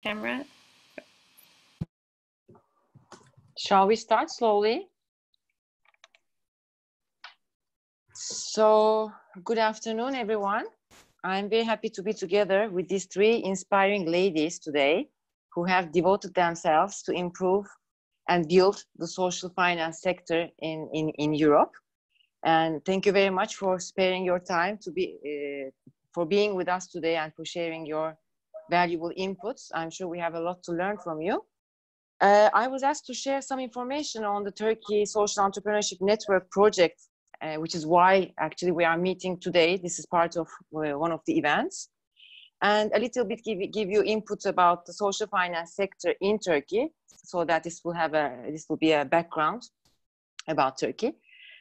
camera. Shall we start slowly? So, good afternoon, everyone. I'm very happy to be together with these three inspiring ladies today who have devoted themselves to improve and build the social finance sector in Europe. And thank you very much for sparing your time to be for being with us today and for sharing your valuable inputs. I'm sure we have a lot to learn from you. I was asked to share some information on the Turkey Social Entrepreneurship Network project, which is why actually we are meeting today. This is part of one of the events. And a little bit give you inputs about the social finance sector in Turkey, so that this will be a background about Turkey.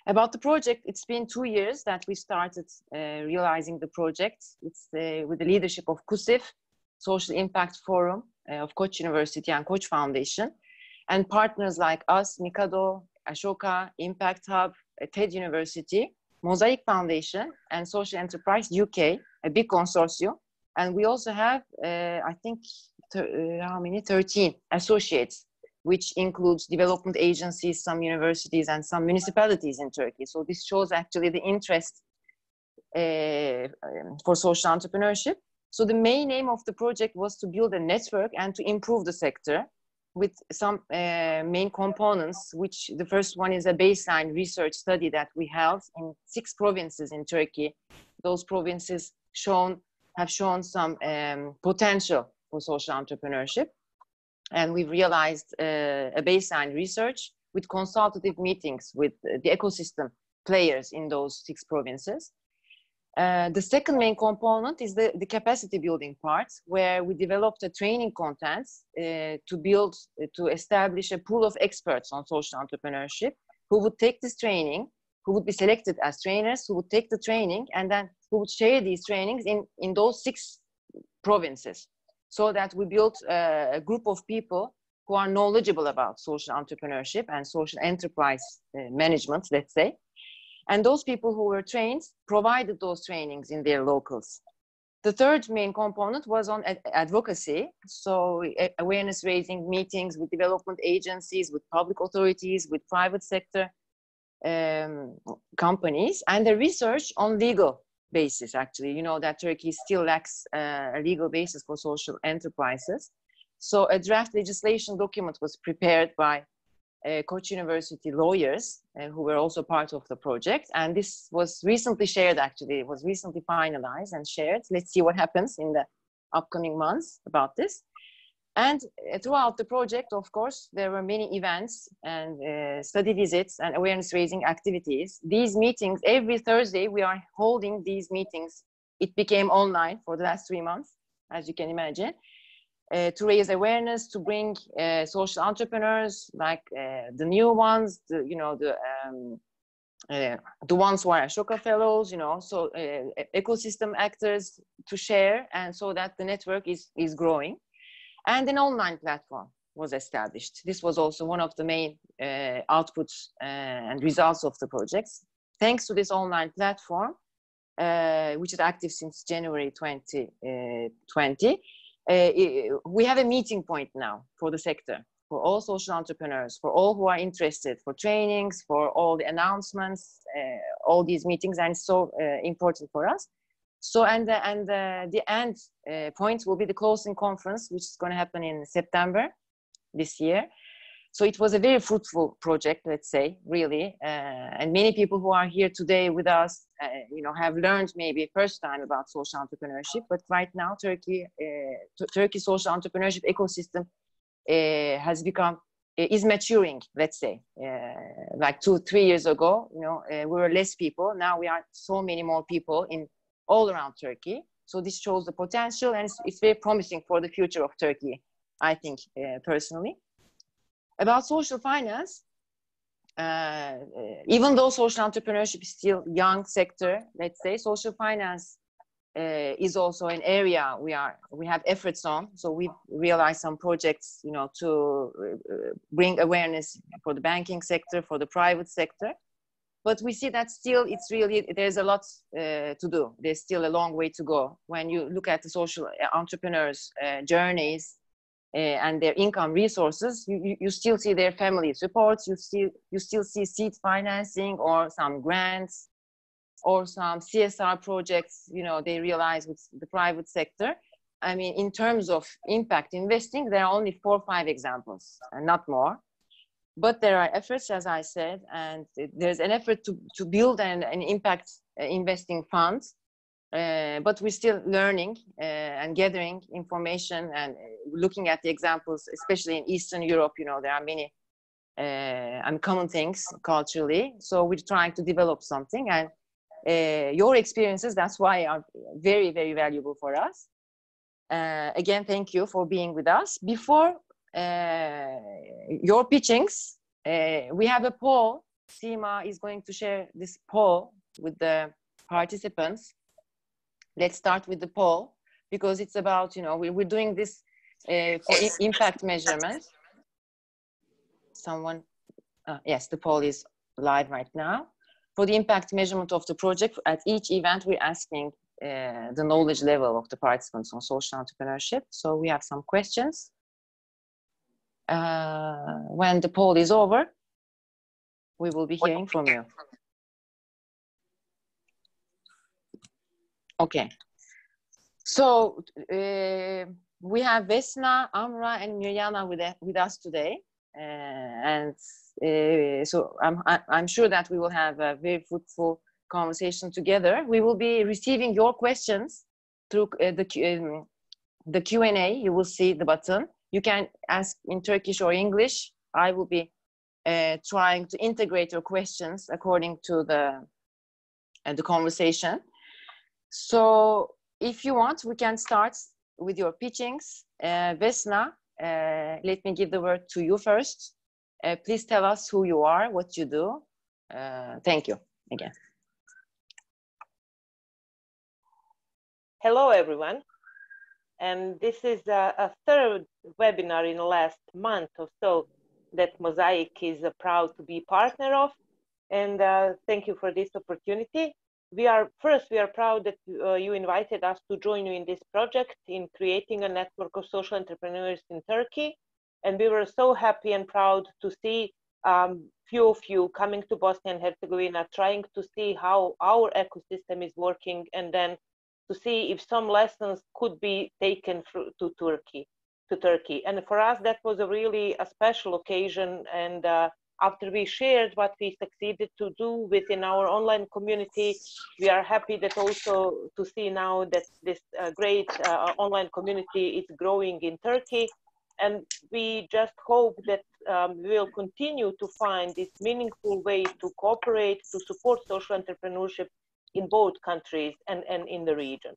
About the project, it's been 2 years that we started realizing the project. It's with the leadership of KUSİF, Social Impact Forum of Koç University and Koç Foundation, and partners like us, Mikado, Ashoka, Impact Hub, TED University, Mosaic Foundation, and Social Enterprise UK, a big consortium. And we also have, I think, 13 associates, which includes development agencies, some universities, and some municipalities in Turkey. So this shows actually the interest for social entrepreneurship. So the main aim of the project was to build a network and to improve the sector with some main components, which the first one is a baseline research study that we held in 6 provinces in Turkey. Those provinces have shown some potential for social entrepreneurship. And we've realized a baseline research with consultative meetings with the ecosystem players in those 6 provinces. The second main component is the capacity building part, where we developed a training content to establish a pool of experts on social entrepreneurship who would take this training, who would be selected as trainers, who would take the training, and then who would share these trainings in those 6 provinces. So that we built a group of people who are knowledgeable about social entrepreneurship and social enterprise management, let's say. And those people who were trained provided those trainings in their locals. The third main component was on advocacy. So awareness raising meetings with development agencies, with public authorities, with private sector companies, and the research on legal basis. Actually, you know that Turkey still lacks a legal basis for social enterprises. So a draft legislation document was prepared by Koç University lawyers who were also part of the project. And this was recently shared, actually. It was recently finalized and shared. Let's see what happens in the upcoming months about this. And throughout the project, of course, there were many events and study visits and awareness-raising activities. These meetings, every Thursday, we are holding these meetings. It became online for the last 3 months, as you can imagine, to raise awareness, to bring social entrepreneurs, like the new ones, the ones who are Ashoka Fellows, so ecosystem actors to share, and so that the network is growing. And an online platform was established. This was also one of the main outputs and results of the projects. Thanks to this online platform, which is active since January 2020, we have a meeting point now for the sector, for all social entrepreneurs, for all who are interested, for trainings, for all the announcements, all these meetings, and it's so important for us. So, and the end point will be the closing conference, which is going to happen in September this year. So it was a very fruitful project, let's say, really. And many people who are here today with us, have learned maybe first time about social entrepreneurship. But right now, Turkey social entrepreneurship ecosystem is maturing, let's say. Like 2-3 years ago, we were less people. Now we are so many more people in all around Turkey. So this shows the potential, and it's very promising for the future of Turkey, I think, personally. About social finance, even though social entrepreneurship is still a young sector, let's say, social finance is also an area we have efforts on. So we realized some projects, to bring awareness for the banking sector, for the private sector. But we see that still there's a lot to do. There's still a long way to go. When you look at the social entrepreneurs' journeys, and their income resources, you still see their family supports, you still see seed financing or some grants or some CSR projects, you know, they realize with the private sector. I mean, in terms of impact investing, there are only 4 or 5 examples, and not more. But there are efforts, as I said, and there's an effort to build an impact investing fund. But we're still learning and gathering information and looking at the examples, especially in Eastern Europe. You know, there are many uncommon things culturally. So we're trying to develop something, and your experiences, that's why, are very, very valuable for us. Again, thank you for being with us. Before your pitchings, we have a poll. Sima is going to share this poll with the participants. Let's start with the poll, because it's about, you know, we're doing this for impact measurement. Someone, yes, the poll is live right now. For the impact measurement of the project, at each event, we're asking the knowledge level of the participants on social entrepreneurship. So we have some questions. When the poll is over, we will be hearing from you. Okay. So we have Vesna, Amra, and Mirjana with us today. So I'm sure that we will have a very fruitful conversation together. We will be receiving your questions through the Q&A. You will see the button. You can ask in Turkish or English. I will be trying to integrate your questions according to the conversation. So if you want, we can start with your pitchings. Vesna, let me give the word to you first. Please tell us who you are, what you do. Thank you again. Hello, everyone. And this is a third webinar in the last month or so that Mozaik is proud to be partner of. And thank you for this opportunity. We are proud that you invited us to join you in this project in creating a network of social entrepreneurs in Turkey. And we were so happy and proud to see few of you coming to Bosnia and Herzegovina, trying to see how our ecosystem is working, and then to see if some lessons could be taken to Turkey. And for us, that was a special occasion. And after we shared what we succeeded to do within our online community, we are happy that also to see now that this great online community is growing in Turkey. And we just hope that we will continue to find this meaningful way to cooperate, to support social entrepreneurship in both countries and in the region.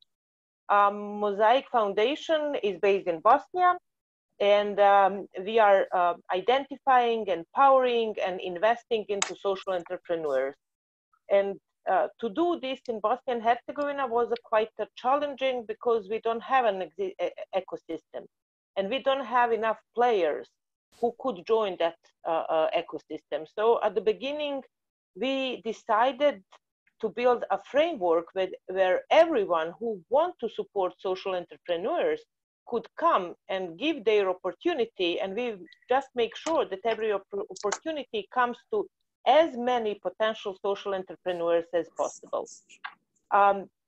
Mosaic Foundation is based in Bosnia, and we are identifying, empowering, and investing into social entrepreneurs. And to do this in Bosnia and Herzegovina was quite challenging, because we don't have an ecosystem, and we don't have enough players who could join that ecosystem. So at the beginning, we decided to build a framework where everyone who wants to support social entrepreneurs could come and give their opportunity, and we just make sure that every opportunity comes to as many potential social entrepreneurs as possible.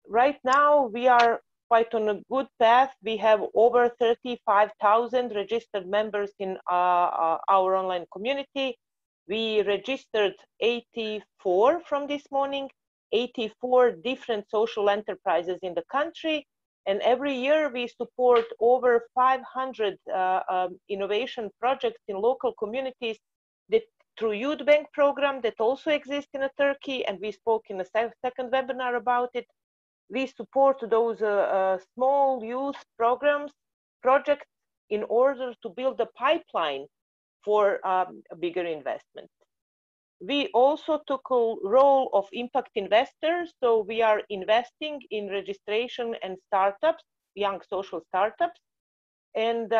Right now, we are quite on a good path. We have over 35,000 registered members in our online community. We registered 84 from this morning, 84 different social enterprises in the country. And every year we support over 500 innovation projects in local communities that through Youth Bank program that also exists in Turkey. And we spoke in the second webinar about it. We support those small youth projects in order to build a pipeline for a bigger investment. We also took a role of impact investors. So we are investing in registration and startups, young social startups. And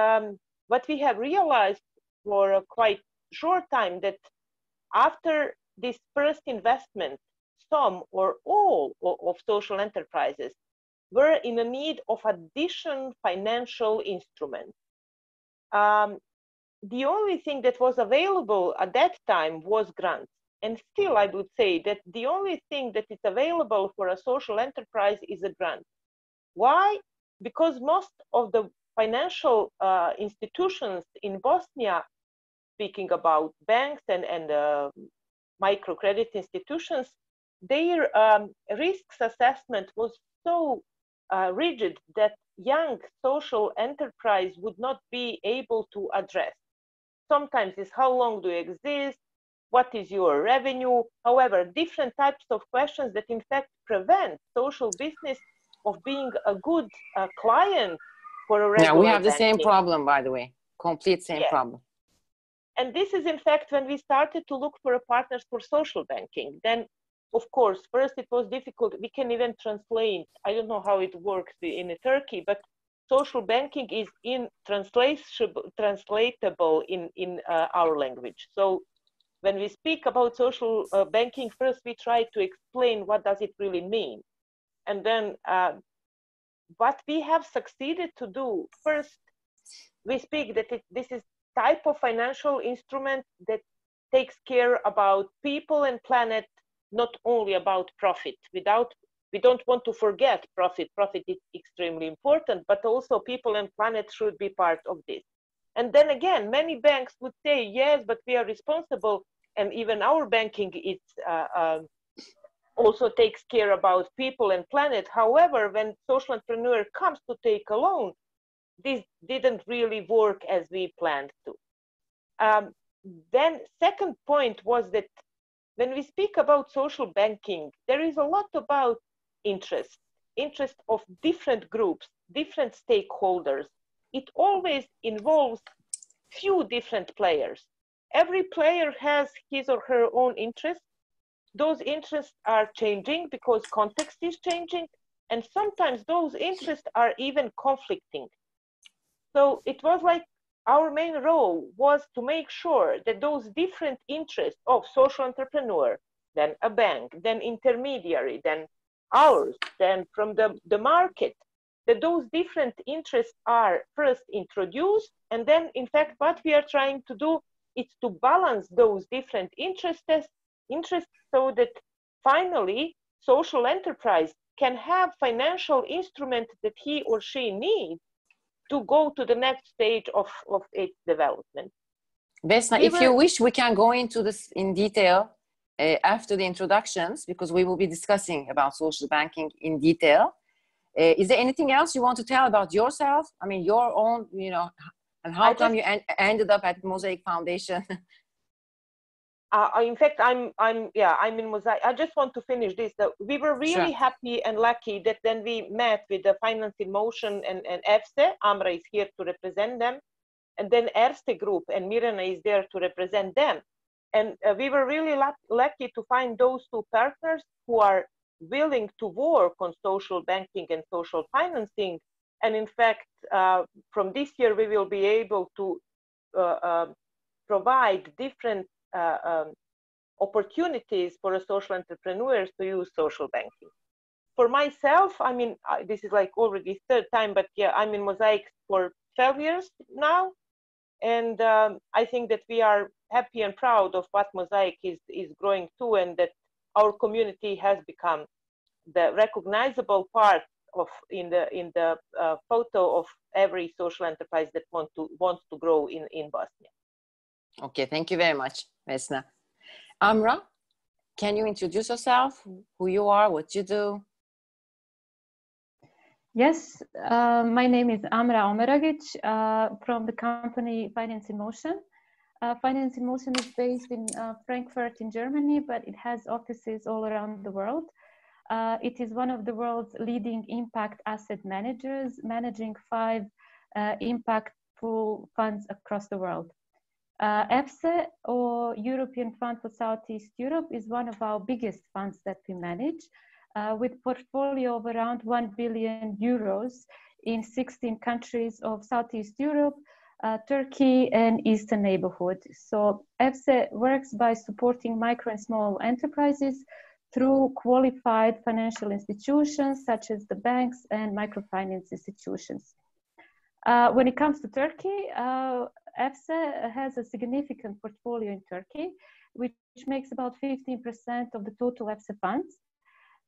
what we have realized for a quite short time, that after this first investment, some or all of social enterprises were in a need of additional financial instruments. the only thing that was available at that time was grants. And still, I would say that the only thing that is available for a social enterprise is a grant. Why? Because most of the financial institutions in Bosnia, speaking about banks and microcredit institutions, their risks assessment was so rigid that young social enterprise would not be able to address. Sometimes it's how long do you exist? What is your revenue? However, different types of questions that in fact prevent social business of being a good client for a regular Yeah, we have the banking. same problem, by the way, complete same problem. And this is in fact when we started to look for a partners for social banking. Then, of course, first it was difficult. We can even translate. I don't know how it works in Turkey, but social banking is translatable in our language. So when we speak about social banking, first we try to explain what does it really mean. And then what we have succeeded to do, first, we speak that this is type of financial instrument that takes care about people and planet, not only about profit. We don't want to forget profit. Profit is extremely important, but also people and planet should be part of this. And then again, many banks would say, yes, but we are responsible. And even our banking is also takes care about people and planet. However, when social entrepreneur comes to take a loan, this didn't really work as we planned to. Then second point was that when we speak about social banking, there is a lot about interest of different groups, different stakeholders. It always involves few different players. Every player has his or her own interests. Those interests are changing because context is changing, and sometimes those interests are even conflicting. So it was like our main role was to make sure that those different interests of social entrepreneur, then a bank, then intermediary, then ours, then from the market, that those different interests are first introduced, and then in fact what we are trying to do is to balance those different interests so that finally social enterprise can have financial instrument that he or she needs to go to the next stage of its development. Vesna, if you wish, we can go into this in detail after the introductions, because we will be discussing about social banking in detail. Is there anything else you want to tell about yourself? I mean, your own, and how come you ended up at Mosaic Foundation? In fact, I'm in Mozaik. I just want to finish this. We were really happy and lucky that then we met with the Finance in Motion and Erste. Amra is here to represent them. And then Erste Group and Mirjana is there to represent them. And we were really lucky to find those two partners who are willing to work on social banking and social financing. And in fact, from this year, we will be able to provide different opportunities for social entrepreneurs to use social banking. For myself, I mean, this is like already third time, but yeah, I'm in Mozaik for 12 years now. And I think that we are happy and proud of what Mozaik is growing to, and that our community has become the recognizable part of in the photo of every social enterprise that wants to grow in Bosnia. Okay, thank you very much, Vesna. Amra, can you introduce yourself, who you are, what you do? Yes, my name is Amra Omeragić from the company Finance in Motion. Finance in Motion is based in Frankfurt in Germany, but it has offices all around the world. It is one of the world's leading impact asset managers, managing 5 impactful funds across the world. Erste, or European Fund for Southeast Europe, is one of our biggest funds that we manage, with portfolio of around 1 billion euros in 16 countries of Southeast Europe, Turkey, and Eastern neighborhood. So Erste works by supporting micro and small enterprises through qualified financial institutions such as the banks and microfinance institutions. When it comes to Turkey, Erste has a significant portfolio in Turkey, which makes about 15% of the total Erste funds.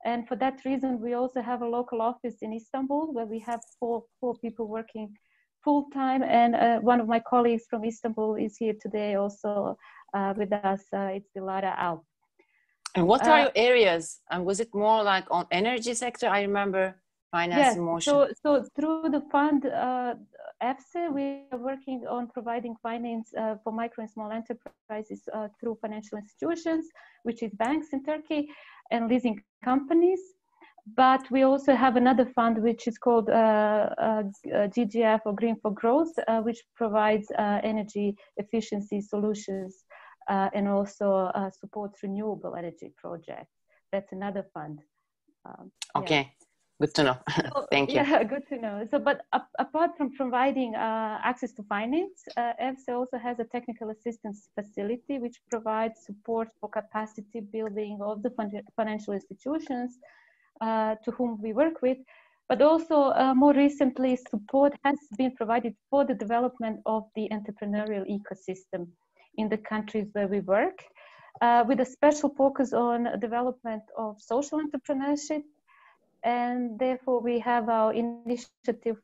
And for that reason, we also have a local office in Istanbul where we have four people working full time. And one of my colleagues from Istanbul is here today also with us. It's Dilara Alp. And what are your areas? And was it more like on energy sector? I remember finance yes, in motion. So through the fund Erste, we are working on providing finance for micro and small enterprises through financial institutions, which is banks in Turkey, and leasing companies. But we also have another fund which is called GGF, or Green for Growth, which provides energy efficiency solutions and also supports renewable energy projects. That's another fund. Okay. Yeah. Good to know. Thank you. Yeah, good to know. So, but apart from providing access to finance, Erste also has a technical assistance facility which provides support for capacity building of the financial institutions to whom we work with. But also, more recently, support has been provided for the development of the entrepreneurial ecosystem in the countries where we work, with a special focus on development of social entrepreneurship. And therefore, we have our initiative,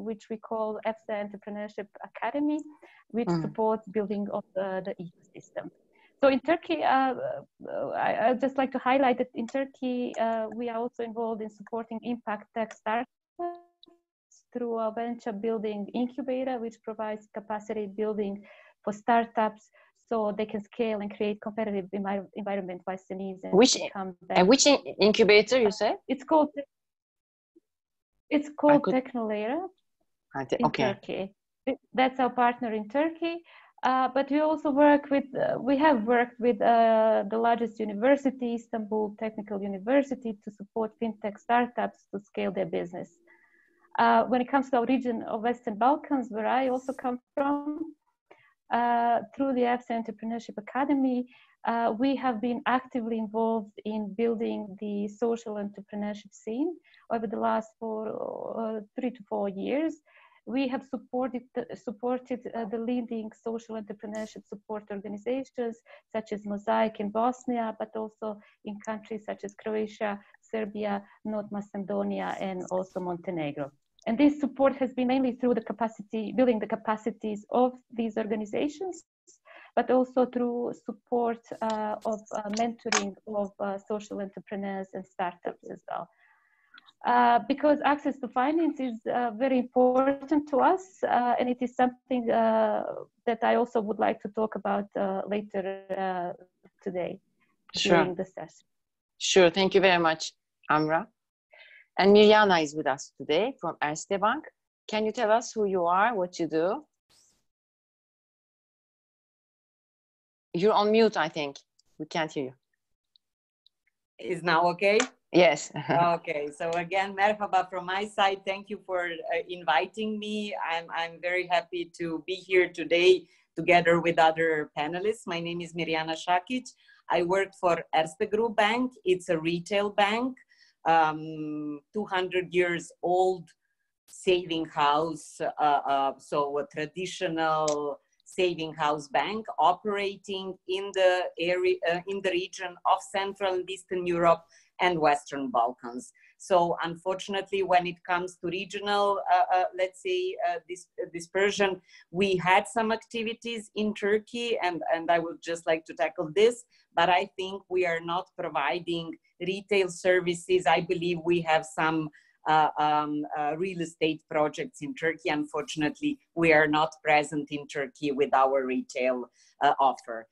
which we call Erste Entrepreneurship Academy, which supports building of the ecosystem. So in Turkey, I'd just like to highlight that in Turkey, we are also involved in supporting impact tech startups through our venture building incubator, which provides capacity building for startups so they can scale and create competitive environment by SMEs. And which incubator you say? It's called Technolera in Turkey. That's our partner in Turkey. But we also have worked with the largest university, Istanbul Technical University, to support fintech startups to scale their business. When it comes to our region of Western Balkans, where I also come from, through the Erste Entrepreneurship Academy, we have been actively involved in building the social entrepreneurship scene over the last 3 to 4 years. We have supported the leading social entrepreneurship support organizations such as Mozaik in Bosnia, but also in countries such as Croatia, Serbia, North Macedonia, and also Montenegro. And this support has been mainly through building the capacities of these organizations, but also through support of mentoring of social entrepreneurs and startups as well. Because access to finance is very important to us, and it is something that I also would like to talk about later today during the session. Sure, thank you very much, Amra. And Mirjana is with us today from Erste Bank. Can you tell us who you are, what you do? You're on mute, I think. We can't hear you. Is now okay? Yes. Okay, so again, merhaba from my side. Thank you for inviting me. I'm very happy to be here today together with other panelists. My name is Mirjana Sakić. I work for Erste Group Bank. It's a retail bank, 200 years old saving house, so a traditional saving house bank operating in the area, in the region of Central and Eastern Europe and Western Balkans. So unfortunately, when it comes to regional, let's say, dispersion, we had some activities in Turkey, and I would just like to tackle this, but I think we are not providing retail services. I believe we have some real estate projects in Turkey. Unfortunately, we are not present in Turkey with our retail offer.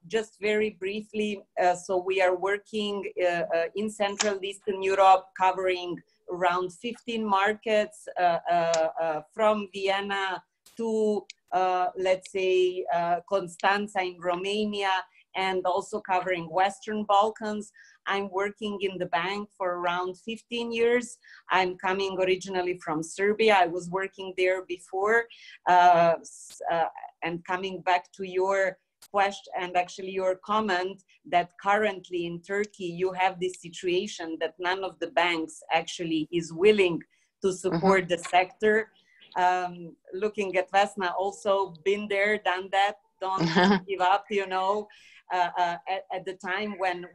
Just very briefly, so we are working in Central Eastern Europe, covering around 15 markets, from Vienna to, let's say, Constanța in Romania, and also covering Western Balkans. I'm working in the bank for around 15 years. I'm coming originally from Serbia. I was working there before, and coming back to your question and actually your comment that currently in Turkey you have this situation that none of the banks actually is willing to support the sector. Looking at Vesna, also been there, done that, don't give up, you know. At the time when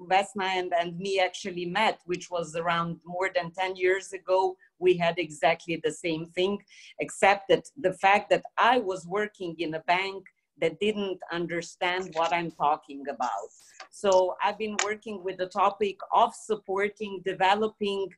Vesna and me actually met, which was around more than 10 years ago, we had exactly the same thing, except that the fact that I was working in a bank that didn't understand what I'm talking about. So I've been working with the topic of supporting, developing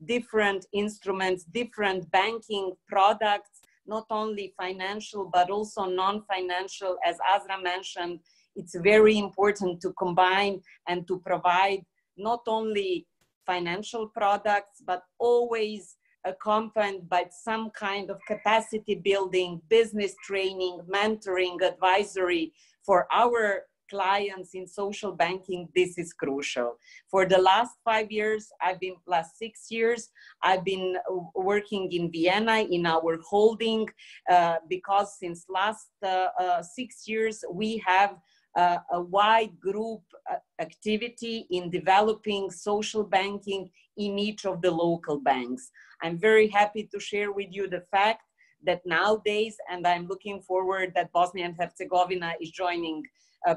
different instruments, different banking products, not only financial, but also non-financial. As Azra mentioned, it's very important to combine and to provide not only financial products, but always accompanied by some kind of capacity building, business training, mentoring, advisory for our clients in social banking. This is crucial. For the last 5 years, last 6 years, I've been working in Vienna in our holding because since last 6 years, we have a wide group activity in developing social banking in each of the local banks. I'm very happy to share with you the fact that nowadays, and I'm looking forward that Bosnia and Herzegovina is joining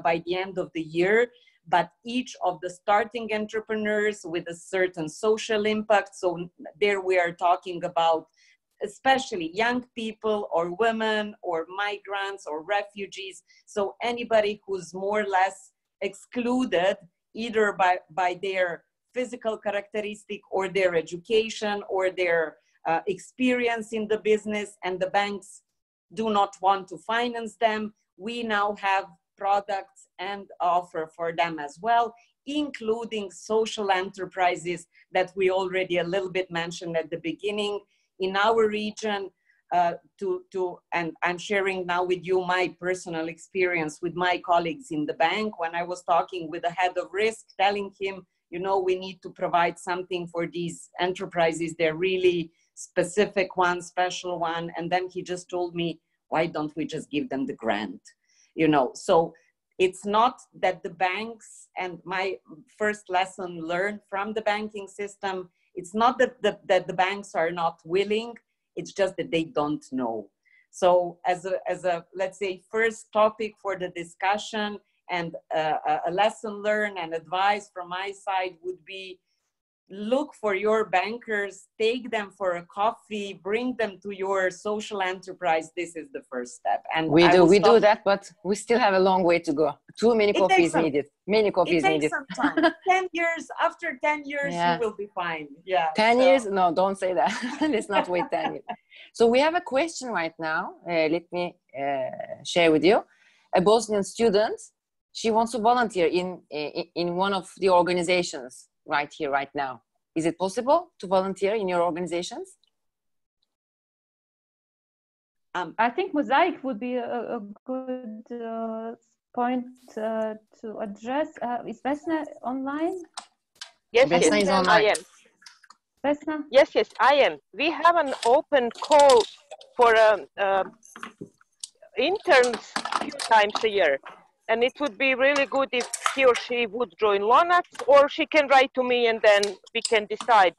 by the end of the year, but each of the starting entrepreneurs with a certain social impact, so there we are talking about especially young people or women or migrants or refugees, so anybody who's more or less excluded either by their physical characteristic or their education or their experience in the business, and the banks do not want to finance them. We now have products and offer for them as well, including social enterprises that we already a little bit mentioned at the beginning. In our region, and I'm sharing now with you my personal experience with my colleagues in the bank. When I was talking with the head of risk, telling him, you know, we need to provide something for these enterprises. They're really specific one, special one. And then he just told me, why don't we just give them the grant? You know, so it's not that the banks, and my first lesson learned from the banking system, it's not that the banks are not willing, it's just that they don't know. So as a let's say, first topic for the discussion and a lesson learned and advice from my side would be, look for your bankers, take them for a coffee, bring them to your social enterprise. This is the first step. And we do that, but we still have a long way to go. Too many coffees needed. Many coffees needed. It takes some time. 10 years, after 10 years, you will be fine. Yeah. 10 years? No, don't say that. Let's not wait 10 years. So we have a question right now. Let me share with you. A Bosnian student, she wants to volunteer in one of the organizations right here, right now. Is it possible to volunteer in your organizations? I think Mozaik would be a good point to address. Is Vesna online? Yes, Vesna yes, is online. I am. Vesna? Yes, yes, I am. We have an open call for interns a few times a year. And it would be really good if he or she would join Lonac, or she can write to me and then we can decide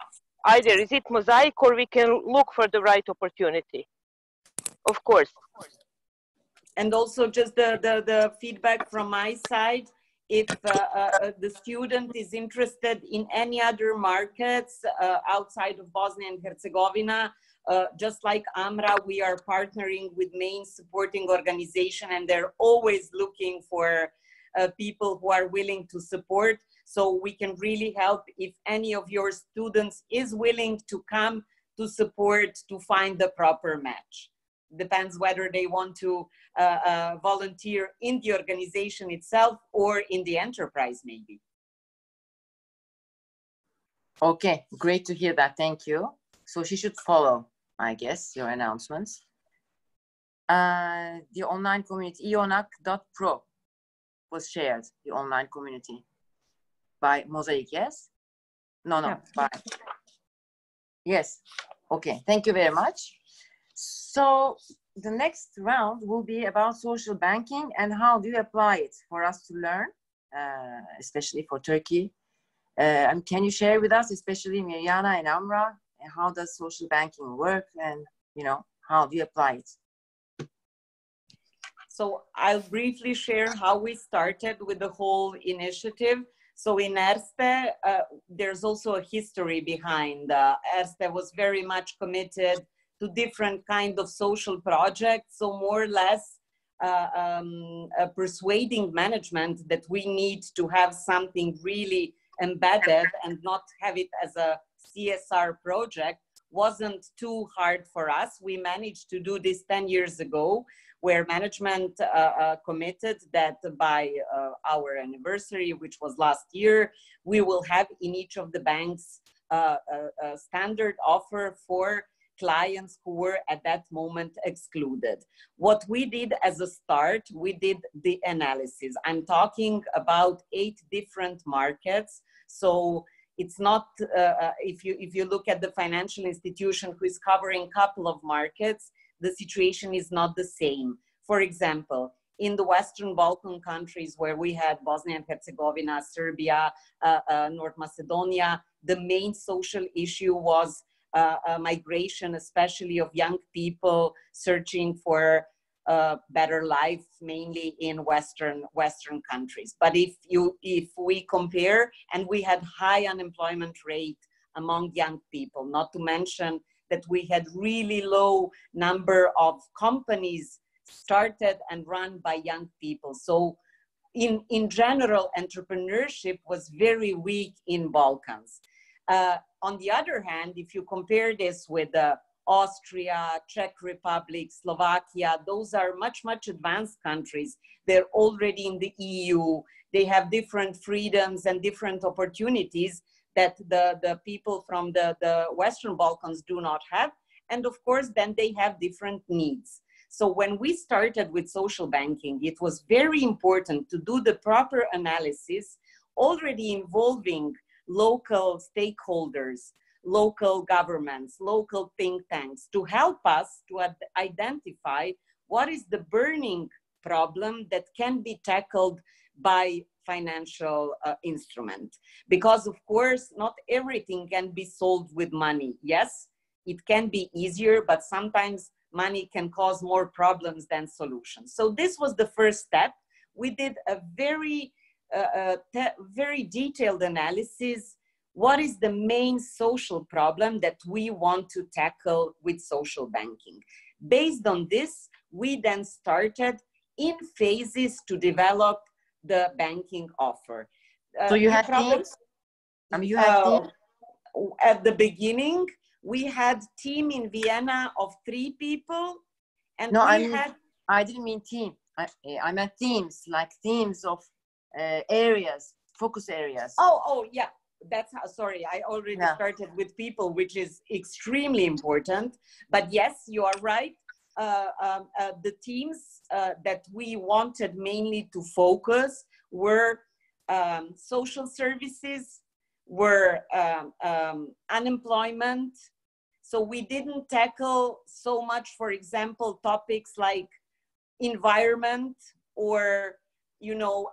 either is it Mozaik or we can look for the right opportunity. Of course. And also just the feedback from my side, if the student is interested in any other markets outside of Bosnia and Herzegovina, just like Amra, we are partnering with main supporting organization, and they're always looking for people who are willing to support. So we can really help if any of your students is willing to come to support to find the proper match. Depends whether they want to volunteer in the organization itself or in the enterprise maybe. Okay, great to hear that. Thank you. So she should follow, I guess, your announcements. The online community, ionac.pro was shared, the online community by Mozaik, yes? No, Yeah. by. Yes, okay, thank you very much. So the next round will be about social banking and how do you apply it for us to learn, especially for Turkey. And can you share with us, especially Mirjana and Amra, how does social banking work, and you know, how do you apply it? So I'll briefly share how we started with the whole initiative. So in Erste, there's also a history behind. Erste was very much committed to different kind of social projects. So more or less persuading management that we need to have something really embedded and not have it as a CSR project wasn't too hard for us. We managed to do this 10 years ago, where management committed that by our anniversary, which was last year, we will have in each of the banks a standard offer for clients who were at that moment excluded. What we did as a start, we did the analysis. I'm talking about 8 different markets. So it's not, if you look at the financial institution who is covering a couple of markets, the situation is not the same. For example, in the Western Balkan countries where we had Bosnia and Herzegovina, Serbia, North Macedonia, the main social issue was migration, especially of young people searching for a better life, mainly in Western countries. But if we compare, and we had high unemployment rate among young people, not to mention that we had really low number of companies started and run by young people. So in general, entrepreneurship was very weak in Balkans. On the other hand, if you compare this with Austria, Czech Republic, Slovakia, those are much, much advanced countries. They're already in the EU. They have different freedoms and different opportunities that the people from the Western Balkans do not have. And of course, then they have different needs. So when we started with social banking, it was very important to do the proper analysis, already involving local stakeholders, local governments, local think tanks, to help us to identify what is the burning problem that can be tackled by financial instrument. Because of course, not everything can be solved with money. Yes, it can be easier, but sometimes money can cause more problems than solutions. So this was the first step. We did a very detailed analysis. What is the main social problem that we want to tackle with social banking? Based on this, we then started in phases to develop the banking offer. So you had teams? You had teams? At the beginning, we had team in Vienna of 3 people. And no, I didn't mean team. I meant teams, like teams of areas, focus areas. Oh, yeah. That's how, sorry, I already started with people, which is extremely important. But yes, you are right. The teams that we wanted mainly to focus were social services, were unemployment. So we didn't tackle so much, for example, topics like environment or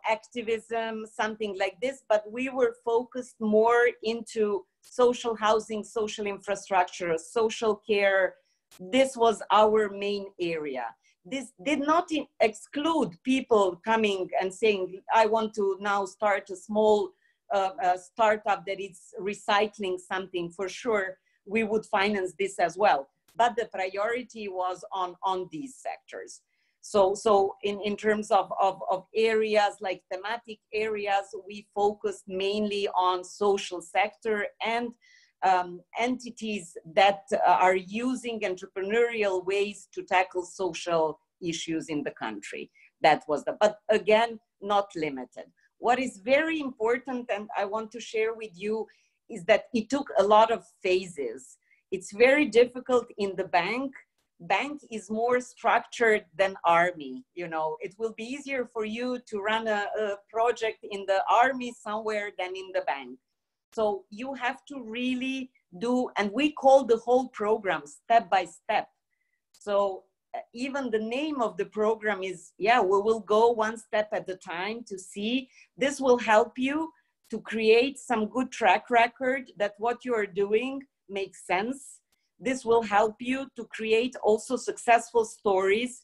activism, something like this, but we were focused more into social housing, social infrastructure, social care. This was our main area. This did not exclude people coming and saying, I want to now start a small startup that is recycling something. For sure, we would finance this as well. But the priority was on these sectors. So in terms of areas, like thematic areas, we focused mainly on social sector and entities that are using entrepreneurial ways to tackle social issues in the country. That was but again, not limited. What is very important, and I want to share with you, is that it took a lot of phases. It's very difficult in the bank. Bank is more structured than army. It will be easier for you to run a project in the army somewhere than in the bank. So you have to really do, and we call the whole program step by step. So even the name of the program is, we will go one step at a time to see. This will help you to create some good track record that what you are doing makes sense, this will help you to create also successful stories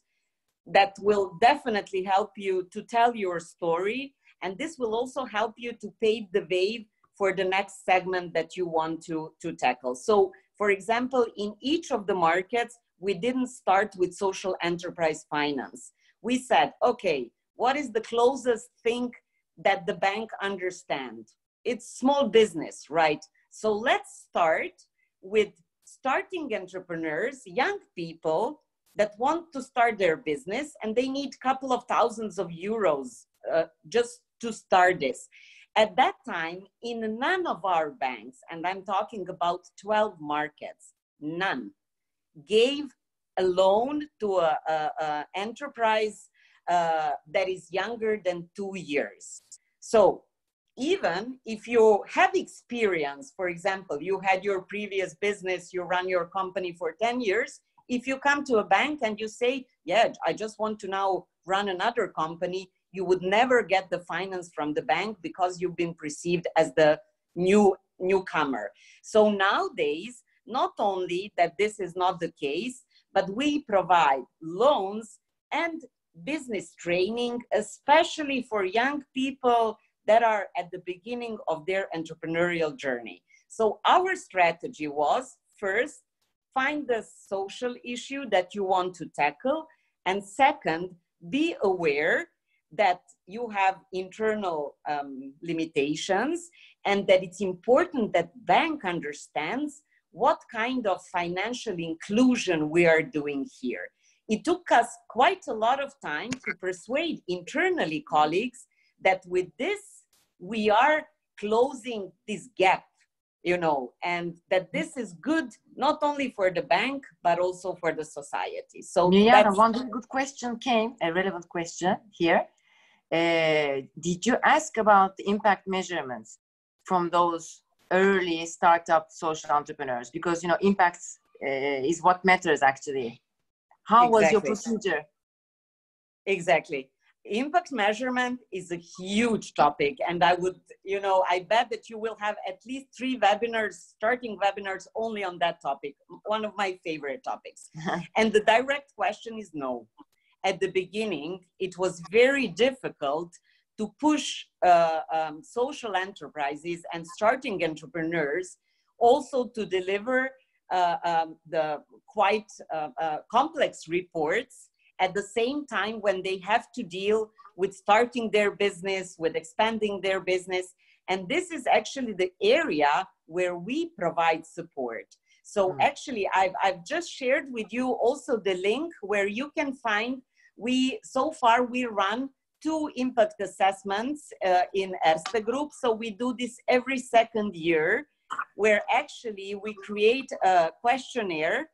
that will definitely help you to tell your story. And this will also help you to pave the way for the next segment that you want to tackle. So, for example, in each of the markets, we didn't start with social enterprise finance. We said, okay, what is the closest thing that the bank understands? It's small business, right? So let's start with starting entrepreneurs, young people that want to start their business, and they need a couple of thousands of euros just to start this. At that time, in none of our banks, and I'm talking about 12 markets, none gave a loan to an enterprise that is younger than 2 years. So even if you have experience, for example, you had your previous business, you run your company for 10 years, if you come to a bank and you say, yeah, I just want to now run another company, you would never get the finance from the bank because you've been perceived as the newcomer. So nowadays, not only that this is not the case, but we provide loans and business training, especially for young people that are at the beginning of their entrepreneurial journey. So our strategy was, first, find the social issue that you want to tackle, and second, be aware that you have internal limitations and that it's important that bank understands what kind of financial inclusion we are doing here. It took us quite a lot of time to persuade internally colleagues that with this, we are closing this gap, you know, and that this is good, not only for the bank, but also for the society. So Mirjana, one good question came, a relevant question here. Did you ask about the impact measurements from those early startup social entrepreneurs? Because, you know, impacts is what matters actually. How was your procedure? Exactly. Impact measurement is a huge topic, and I would, you know, I bet that you will have at least 3 webinars, starting webinars only on that topic, one of my favorite topics. And the direct question is no. At the beginning, it was very difficult to push social enterprises and starting entrepreneurs also to deliver the quite complex reports at the same time when they have to deal with starting their business, with expanding their business. And this is actually the area where we provide support. So actually, I've just shared with you also the link where you can find, so far we run 2 impact assessments in Erste Group. So we do this every 2nd year, where actually we create a questionnaire.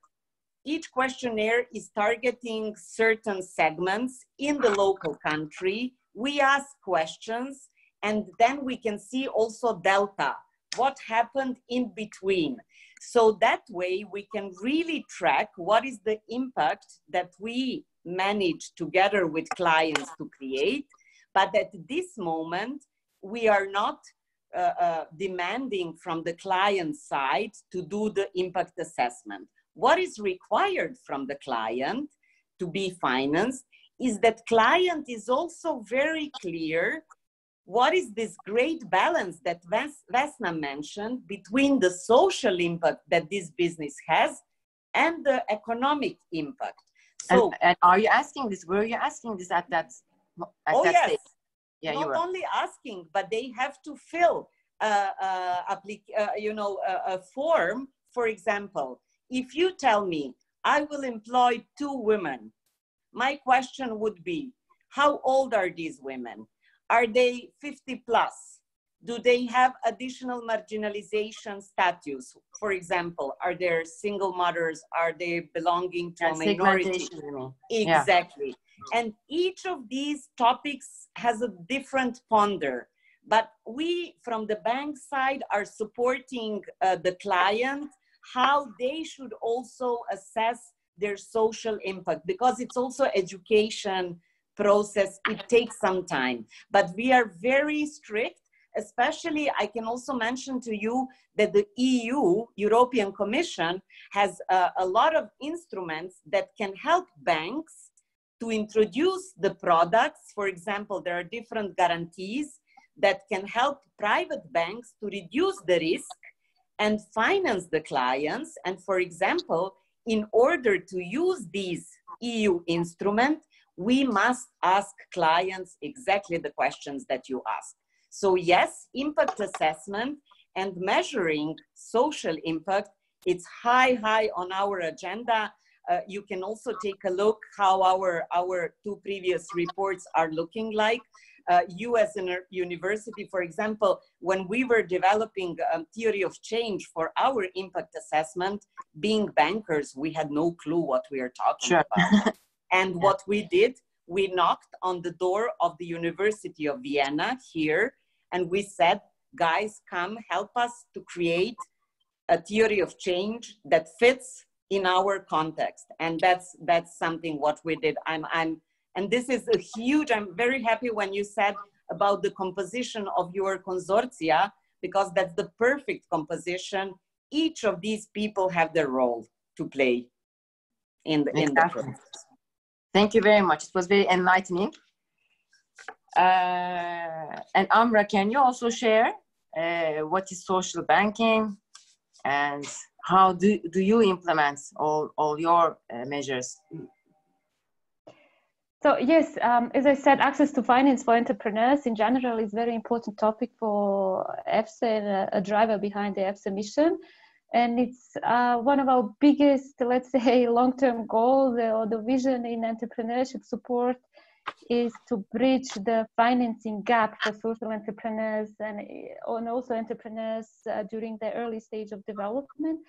Each questionnaire is targeting certain segments in the local country. We ask questions, and then we can see also delta, what happened in between. So that way we can really track what is the impact that we manage together with clients to create. But at this moment, we are not demanding from the client side to do the impact assessment. What is required from the client to be financed is that client is also very clear what is this great balance that Vesna mentioned between the social impact that this business has and the economic impact. So, and are you asking this? Were you asking this at that stage? Yeah, not only asking, but they have to fill a form. For example, if you tell me, I will employ 2 women, my question would be, how old are these women? Are they 50 plus? Do they have additional marginalization status? For example, are they single mothers? Are they belonging to a minority? Exactly. Yeah. And each of these topics has a different ponder. But we, from the bank side, are supporting the client, how they should also assess their social impact, because it's also education process. It takes some time, but we are very strict especially I can also mention to you that the EU, European Commission, has a lot of instruments that can help banks to introduce the products. For example, there are different guarantees that can help private banks to reduce the risk and finance the clients. And for example, in order to use these EU instruments, we must ask clients exactly the questions that you asked. So yes, impact assessment and measuring social impact, it's high on our agenda. You can also take a look how our two previous reports are looking like. You as a university, for example, when we were developing theory of change for our impact assessment, being bankers, we had no clue what we are talking about. And what we did, we knocked on the door of the University of Vienna here, and we said, guys, come help us to create a theory of change that fits in our context. And that's something what we did. And this is a huge, I'm very happy when you said about the composition of your consortia, because that's the perfect composition. Each of these people have their role to play in the process. Thank you very much. It was very enlightening. And Amra, can you also share what is social banking and how do you implement all your measures? So yes, as I said, access to finance for entrepreneurs in general is a very important topic for Erste and a driver behind the Erste mission. And it's one of our biggest, let's say, long-term goals or the vision in entrepreneurship support is to bridge the financing gap for social entrepreneurs and also entrepreneurs during the early stage of development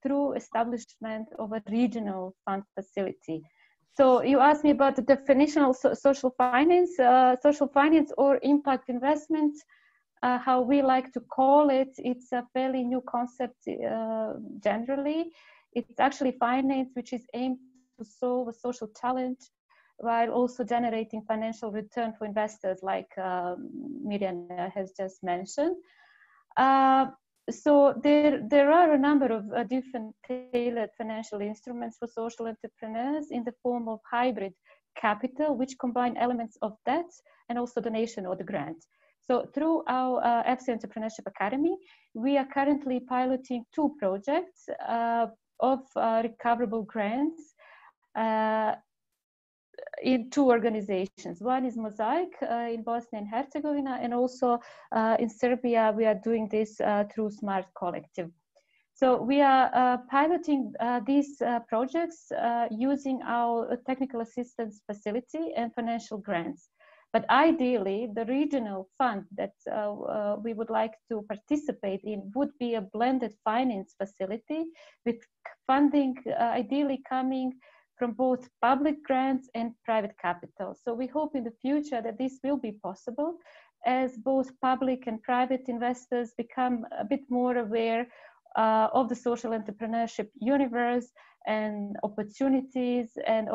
through establishment of a regional fund facility. So you asked me about the definition of social finance or impact investment, how we like to call it. It's a fairly new concept generally. It's actually finance which is aimed to solve a social challenge while also generating financial return for investors, like Mirjana has just mentioned. So there are a number of different tailored financial instruments for social entrepreneurs in the form of hybrid capital, which combine elements of debt and also donation or the grant. So through our Erste Entrepreneurship Academy, we are currently piloting 2 projects of recoverable grants in 2 organizations. One is Mozaik in Bosnia and Herzegovina, and also in Serbia, we are doing this through Smart Collective. So we are piloting these projects using our technical assistance facility and financial grants. But ideally, the regional fund that we would like to participate in would be a blended finance facility with funding ideally coming from both public grants and private capital. So we hope in the future that this will be possible as both public and private investors become a bit more aware of the social entrepreneurship universe and opportunities and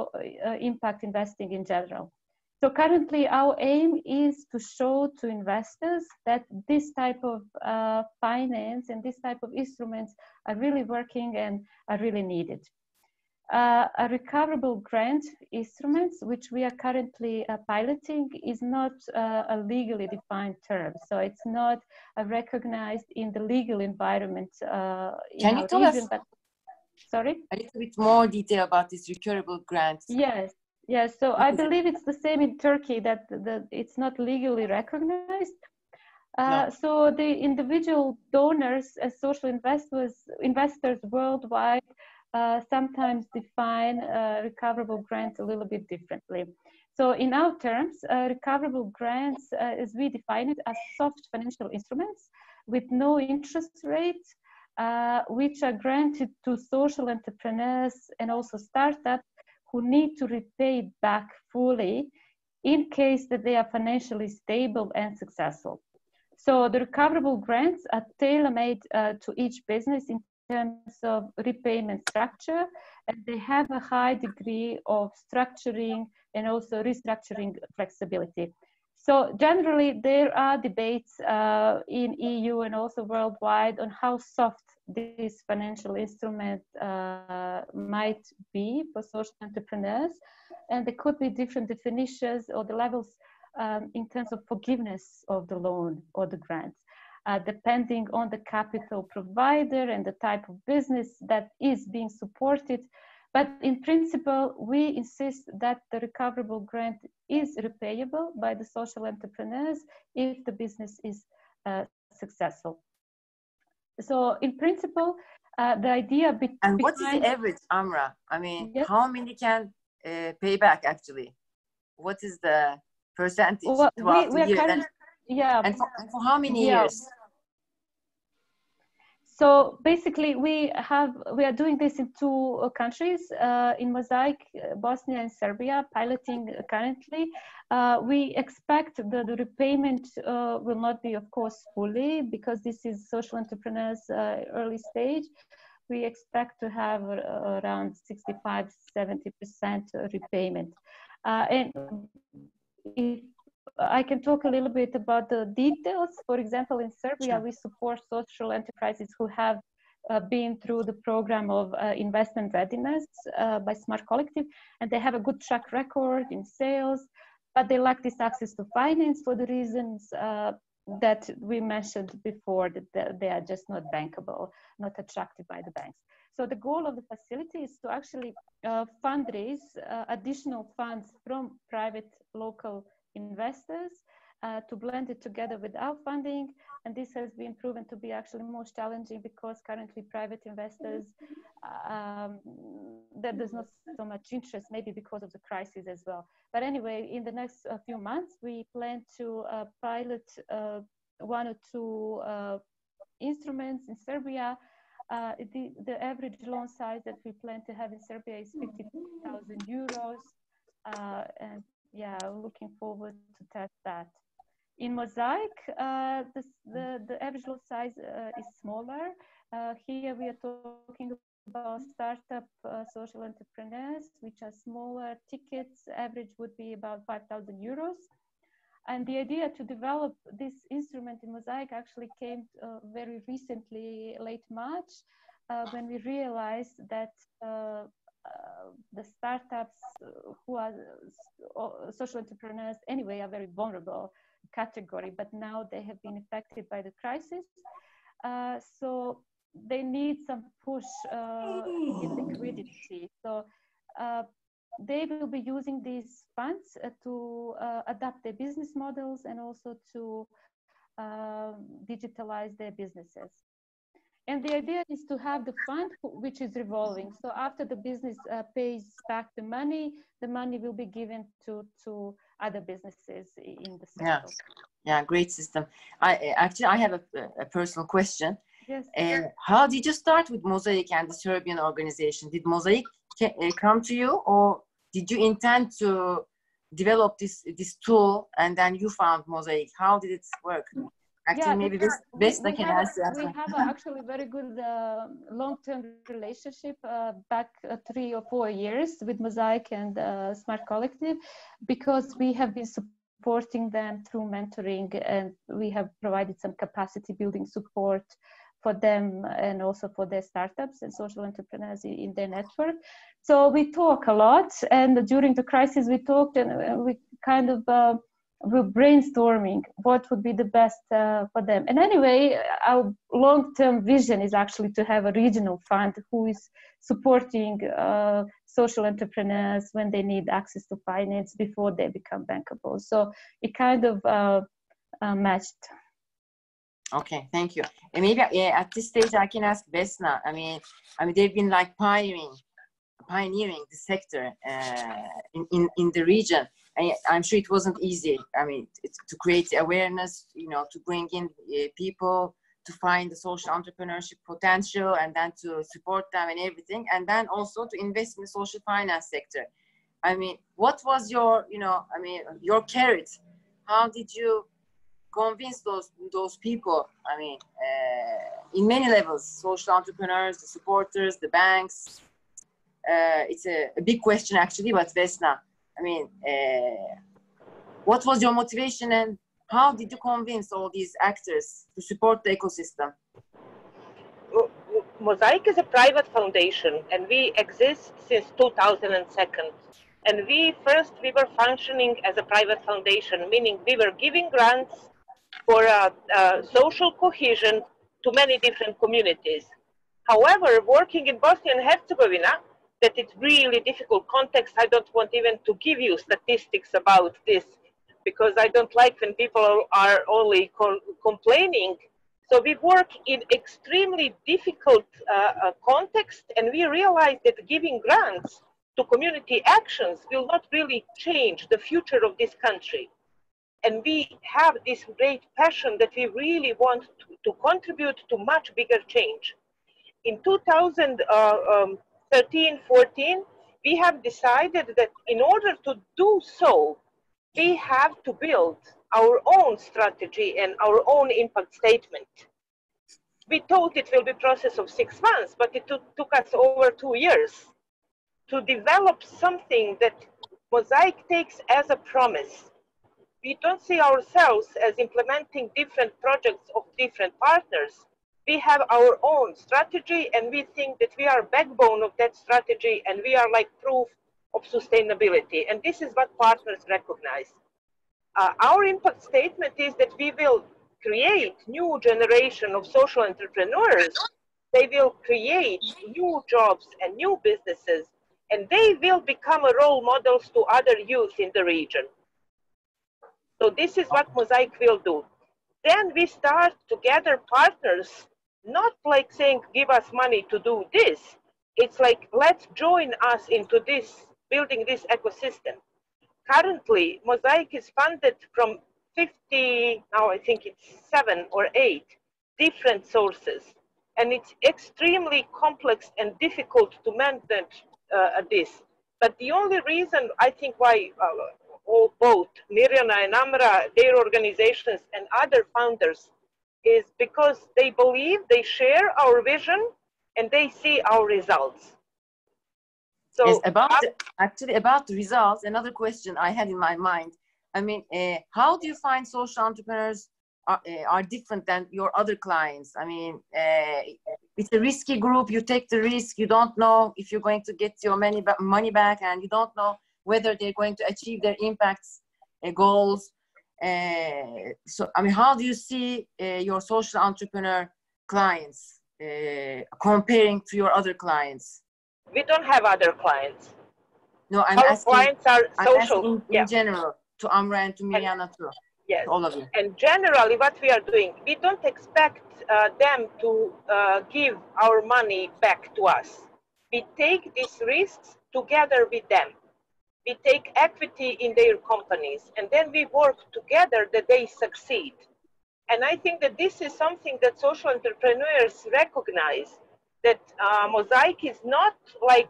impact investing in general. So currently our aim is to show to investors that this type of finance and this type of instruments are really working and are really needed. A recoverable grant instruments, which we are currently piloting, is not a legally defined term. So it's not recognized in the legal environment Can you tell us sorry? A little bit more detail about this recoverable grant? Yes. So I believe it's the same in Turkey, that it's not legally recognized. No. So the individual donors and social investors worldwide sometimes define recoverable grants a little bit differently. So in our terms, recoverable grants, as we define it, are soft financial instruments with no interest rate, which are granted to social entrepreneurs and also startups who need to repay it back fully in case that they are financially stable and successful. So the recoverable grants are tailor-made to each business in terms of repayment structure, and they have a high degree of structuring and also restructuring flexibility. So generally, there are debates in EU and also worldwide on how soft this financial instrument might be for social entrepreneurs. And there could be different definitions or the levels in terms of forgiveness of the loan or the grants, depending on the capital provider and the type of business that is being supported. But in principle, we insist that the recoverable grant is repayable by the social entrepreneurs if the business is successful. So in principle, the idea And what is the average, Amra? I mean, yes. How many can pay back actually? What is the percentage throughout the year? And for how many years? So basically, we are doing this in 2 countries, in Mozaik, Bosnia and Serbia, piloting currently. We expect that the repayment will not be, of course, fully, because this is social entrepreneurs early stage. We expect to have around 65–70% repayment. And if I can talk a little bit about the details. For example, in Serbia, we support social enterprises who have been through the program of investment readiness by Smart Collective, and they have a good track record in sales, but they lack this access to finance for the reasons that we mentioned before, that they are just not bankable, not attracted by the banks. So the goal of the facility is to actually fundraise additional funds from private local investors to blend it together with our funding, and this has been proven to be actually most challenging because currently private investors there's not so much interest, maybe because of the crisis as well. But anyway, in the next few months we plan to pilot 1 or 2 instruments in Serbia. The average loan size that we plan to have in Serbia is 50,000 euros, and yeah, looking forward to test that. In Mozaik, the average loan size is smaller. Here we are talking about startup social entrepreneurs, which are smaller tickets. Average would be about 5,000 euros. And the idea to develop this instrument in Mozaik actually came very recently, late March, when we realized that the startups who are social entrepreneurs anyway are very vulnerable category, but now they have been affected by the crisis. So they need some push in liquidity. So they will be using these funds to adapt their business models and also to digitalize their businesses. And the idea is to have the fund which is revolving. So after the business pays back the money will be given to other businesses in the sector. Yeah, great system. I have a personal question. Yes. How did you start with Mozaik and the Serbian organization? Did Mozaik come to you, or did you intend to develop this tool and then you found Mozaik? How did it work? Actually, maybe Vesna can answer. We have actually very good long-term relationship back 3 or 4 years with Mozaik and Smart Collective, because we have been supporting them through mentoring, and we have provided some capacity building support for them and also for their startups and social entrepreneurs in their network. So we talk a lot, and during the crisis we talked, and we kind of we're brainstorming what would be the best for them. And anyway, our long-term vision is actually to have a regional fund who is supporting social entrepreneurs when they need access to finance before they become bankable. So it kind of matched. Okay, thank you. And maybe at this stage I can ask Vesna. I mean they've been like pioneering the sector in the region. And I'm sure it wasn't easy. I mean, to create awareness, to bring in people, to find the social entrepreneurship potential, and then to support them and everything, and then also to invest in the social finance sector. I mean, what was your, your carrot? How did you convince those people? I mean, in many levels, social entrepreneurs, the supporters, the banks. It's a big question actually, but Vesna, I mean, what was your motivation and how did you convince all these actors to support the ecosystem? Mozaik is a private foundation and we exist since 2002. And we were functioning as a private foundation, meaning we were giving grants for social cohesion to many different communities. However, working in Bosnia and Herzegovina, that it's really difficult context. I don't want even to give you statistics about this because I don't like when people are only complaining. So we work in extremely difficult context, and we realized that giving grants to community actions will not really change the future of this country. And we have this great passion that we really want to contribute to much bigger change. In 2013-14, we have decided that in order to do so, we have to build our own strategy and our own impact statement. We thought it will be a process of 6 months, but it took us over 2 years to develop something that Mozaik takes as a promise. We don't see ourselves as implementing different projects of different partners. We have our own strategy and we think that we are backbone of that strategy and we are like proof of sustainability. And this is what partners recognize. Our impact statement is that we will create new generation of social entrepreneurs. They will create new jobs and new businesses, and they will become role models to other youth in the region. So this is what Mozaik will do. Then we start to gather partners, not like saying, give us money to do this. It's like, let's join us into this, building this ecosystem. Currently, Mozaik is funded from 50, now I think it's 7 or 8 different sources. And it's extremely complex and difficult to manage this. But the only reason I think why both Mirjana and Amra, their organizations and other founders, is because they believe, they share our vision and they see our results. So yes, actually about the results, another question I had in my mind. I mean, how do you find social entrepreneurs are different than your other clients? I mean, it's a risky group. You take the risk. You don't know if you're going to get your money back, and you don't know whether they're going to achieve their impacts goals. So, I mean, how do you see your social entrepreneur clients comparing to your other clients? We don't have other clients. No, I'm our asking, clients are social. In general, to Amra and to Mirjana too. Yes. All of you. And generally what we are doing, we don't expect them to give our money back to us. We take these risks together with them. We take equity in their companies and then we work together that they succeed. And I think that this is something that social entrepreneurs recognize, that Mozaik is not like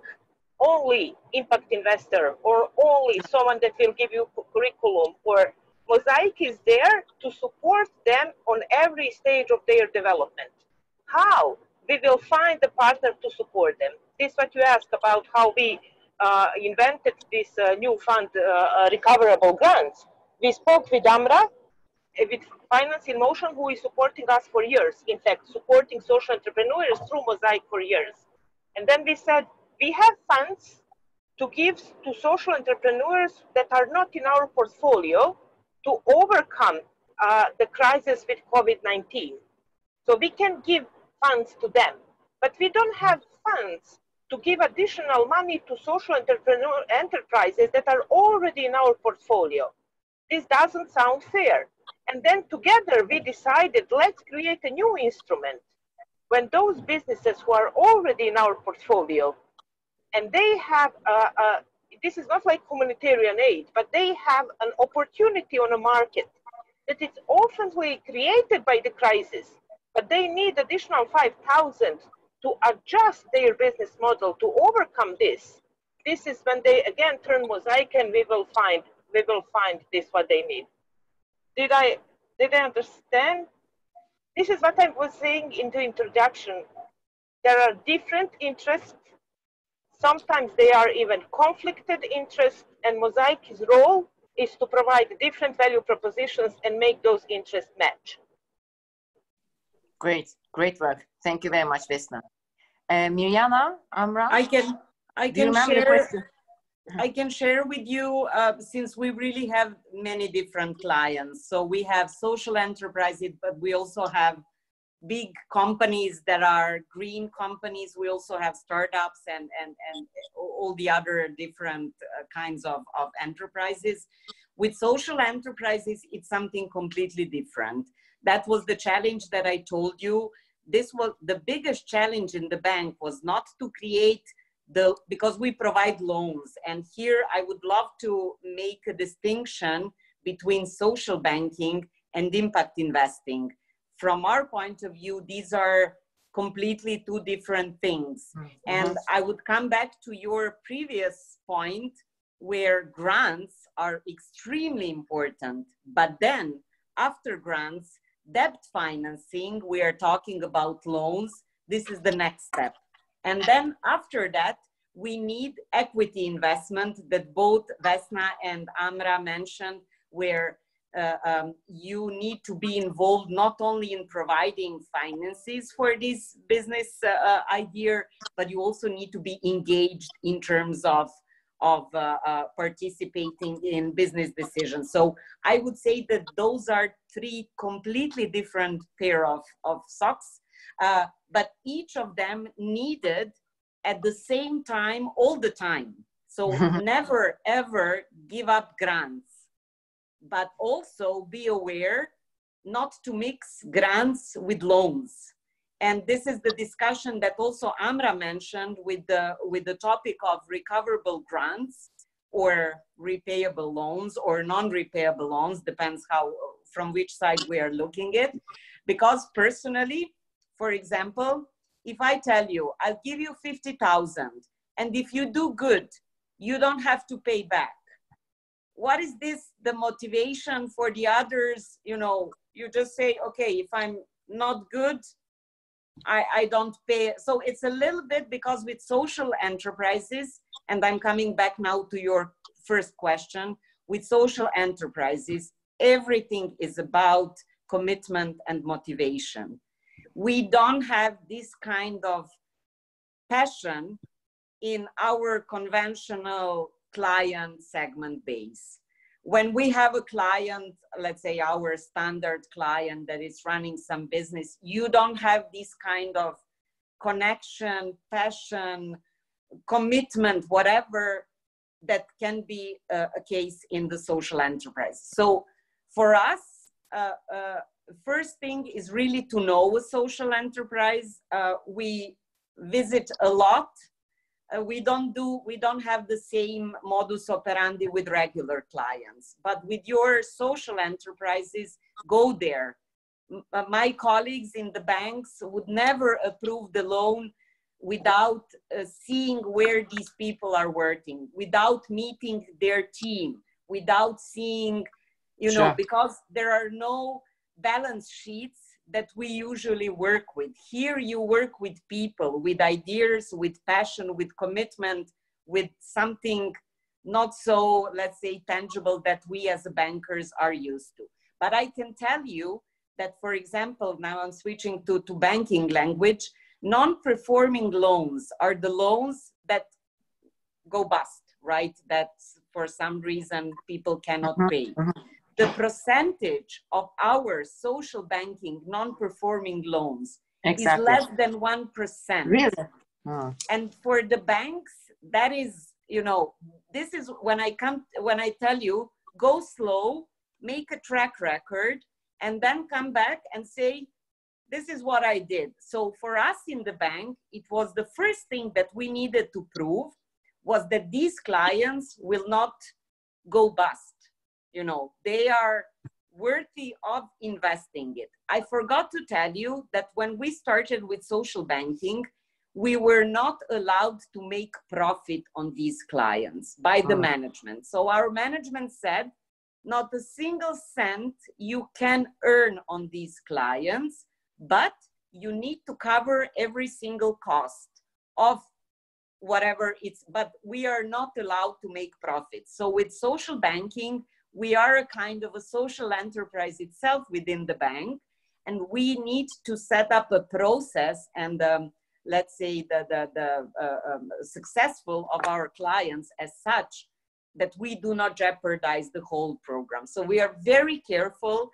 only impact investor or only someone that will give you curriculum, or Mozaik is there to support them on every stage of their development. How? We will find a partner to support them. This is what you asked about how we invented this new fund, recoverable grants. We spoke with Amra, with Finance in Motion, who is supporting us for years, in fact, supporting social entrepreneurs through Mozaik for years. And then we said, we have funds to give to social entrepreneurs that are not in our portfolio to overcome the crisis with COVID-19. So we can give funds to them, but we don't have funds to give additional money to social enterprises that are already in our portfolio. This doesn't sound fair. And then together we decided, let's create a new instrument when those businesses who are already in our portfolio, and they have, this is not like humanitarian aid, but they have an opportunity on a market that is often created by the crisis, but they need additional 5,000 to adjust their business model to overcome this. This is when they again turn Mozaik and we will find this what they need. Did I understand? This is what I was saying in the introduction. There are different interests. Sometimes they are even conflicted interests, and Mozaik's role is to provide different value propositions and make those interests match. Great, great work. Thank you very much, Vesna. Mirjana, Amra? I can share with you, since we really have many different clients. So we have social enterprises, but we also have big companies that are green companies. We also have startups and all the other different kinds of enterprises. With social enterprises, it's something completely different. That was the challenge that I told you. This was the biggest challenge in the bank, was not to create because we provide loans. And here I would love to make a distinction between social banking and impact investing. From our point of view, these are completely two different things. Mm-hmm. And I would come back to your previous point where grants are extremely important. But then after grants, debt financing, we are talking about loans. This is the next step. And then after that, we need equity investment that both Vesna and Amra mentioned, where you need to be involved not only in providing finances for this business idea, but you also need to be engaged in terms of participating in business decisions. So I would say that those are three completely different pair of socks, but each of them needed at the same time, all the time. So never ever give up grants, but also be aware not to mix grants with loans. And this is the discussion that also Amra mentioned with the topic of recoverable grants or repayable loans or non-repayable loans, depends from which side we are looking at. Because personally, for example, if I tell you, I'll give you 50,000, and if you do good, you don't have to pay back. What is this, the motivation for the others? You know, you just say, okay, if I'm not good, I don't pay. So it's a little bit, because with social enterprises, and I'm coming back now to your first question, with social enterprises, everything is about commitment and motivation. We don't have this kind of passion in our conventional client segment base. When we have a client, let's say our standard client that is running some business, you don't have this kind of connection, passion, commitment, whatever that can be a case in the social enterprise. So for us, first thing is really to know a social enterprise. We visit a lot. We don't have the same modus operandi with regular clients, but with your social enterprises, go there. My colleagues in the banks would never approve the loan without seeing where these people are working, without meeting their team, without seeing, you know, because there are no balance sheets that we usually work with. Here you work with people, with ideas, with passion, with commitment, with something not so, let's say, tangible that we as bankers are used to. But I can tell you that, for example, now I'm switching to banking language, non-performing loans are the loans that go bust, right? That for some reason people cannot pay. The percentage of our social banking non-performing loans is less than 1%. Really? And for the banks, that is, you know, this is when I tell you, go slow, make a track record, and then come back and say, this is what I did. So for us in the bank, it was the first thing that we needed to prove was that these clients will not go bust. You know, they are worthy of investing it. I forgot to tell you that when we started with social banking, we were not allowed to make profit on these clients by the management. So our management said, not a single cent you can earn on these clients, but you need to cover every single cost of whatever it's, but we are not allowed to make profits. So with social banking, we are a kind of a social enterprise itself within the bank, and we need to set up a process and let's say the successful of our clients as such, that we do not jeopardize the whole program. So we are very careful.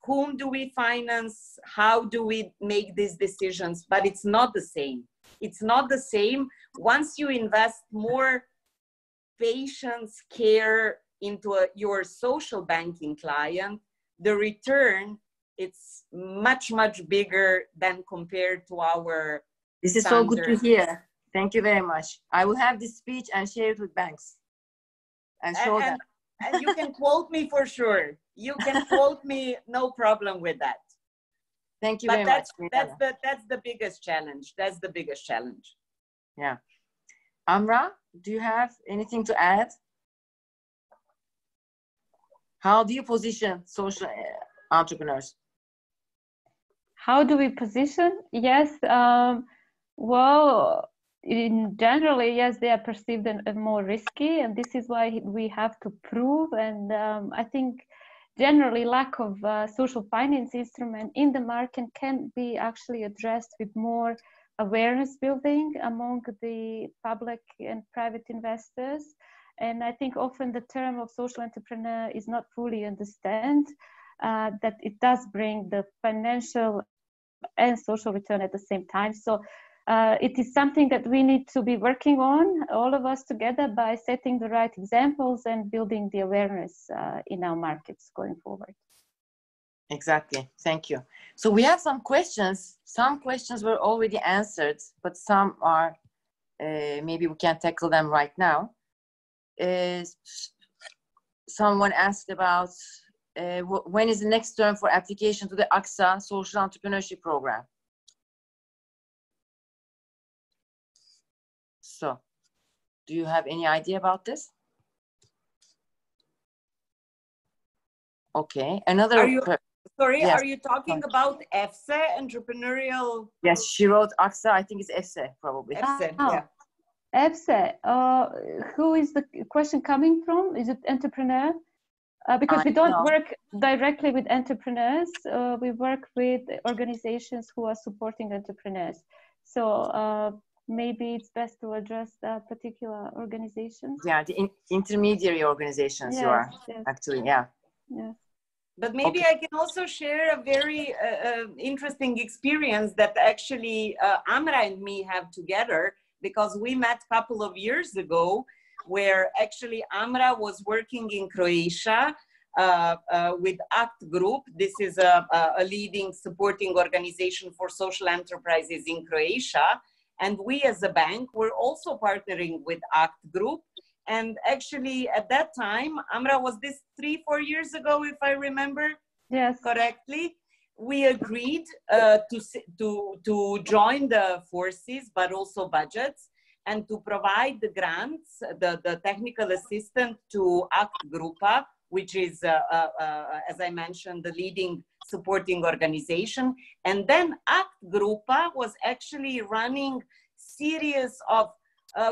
Whom do we finance? How do we make these decisions? But it's not the same. It's not the same. Once you invest more patience, care into your social banking client, the return, it's much, much bigger than compared to our This is standard. so good to hear. Thank you very much. I will have this speech and share it with banks and show them. And you can quote me for sure. You can quote me, no problem with that. Thank you But very much. that's the biggest challenge. That's the biggest challenge. Yeah. Amra, do you have anything to add? How do you position social entrepreneurs? How do we position? Yes, well, in generally, yes, they are perceived as more risky, and this is why we have to prove. And I think generally lack of social finance instrument in the market can be actually addressed with more awareness building among the public and private investors. And I think often the term of social entrepreneur is not fully understand that it does bring the financial and social return at the same time. So it is something that we need to be working on, all of us together, by setting the right examples and building the awareness in our markets going forward. Exactly. Thank you. So we have some questions. Some questions were already answered, but some are, maybe we can tackle them right now. Someone asked about when is the next term for application to the AXA Social Entrepreneurship Program? So, do you have any idea about this? Okay, another. Are you talking Sorry. about Erste, entrepreneurial? Yes, she wrote AXA. I think it's Erste, probably. Erste, yeah. Erste, who is the question coming from? Is it entrepreneur? Because we don't work directly with entrepreneurs. We work with organizations who are supporting entrepreneurs. So maybe it's best to address that particular organizations. Yeah, the intermediary organizations. Yes, you are actually, yeah. Yes. But maybe I can also share a very interesting experience that actually Amra and me have together, because we met a couple of years ago, where actually Amra was working in Croatia with ACT Group. This is a leading supporting organization for social enterprises in Croatia. And we as a bank were also partnering with ACT Group. And actually at that time, Amra, was this 3-4 years ago, if I remember correctly? We agreed to join the forces, but also budgets, and to provide the grants, the technical assistance to ACT Grupa, which is, as I mentioned, the leading supporting organization. And then ACT Grupa was actually running series of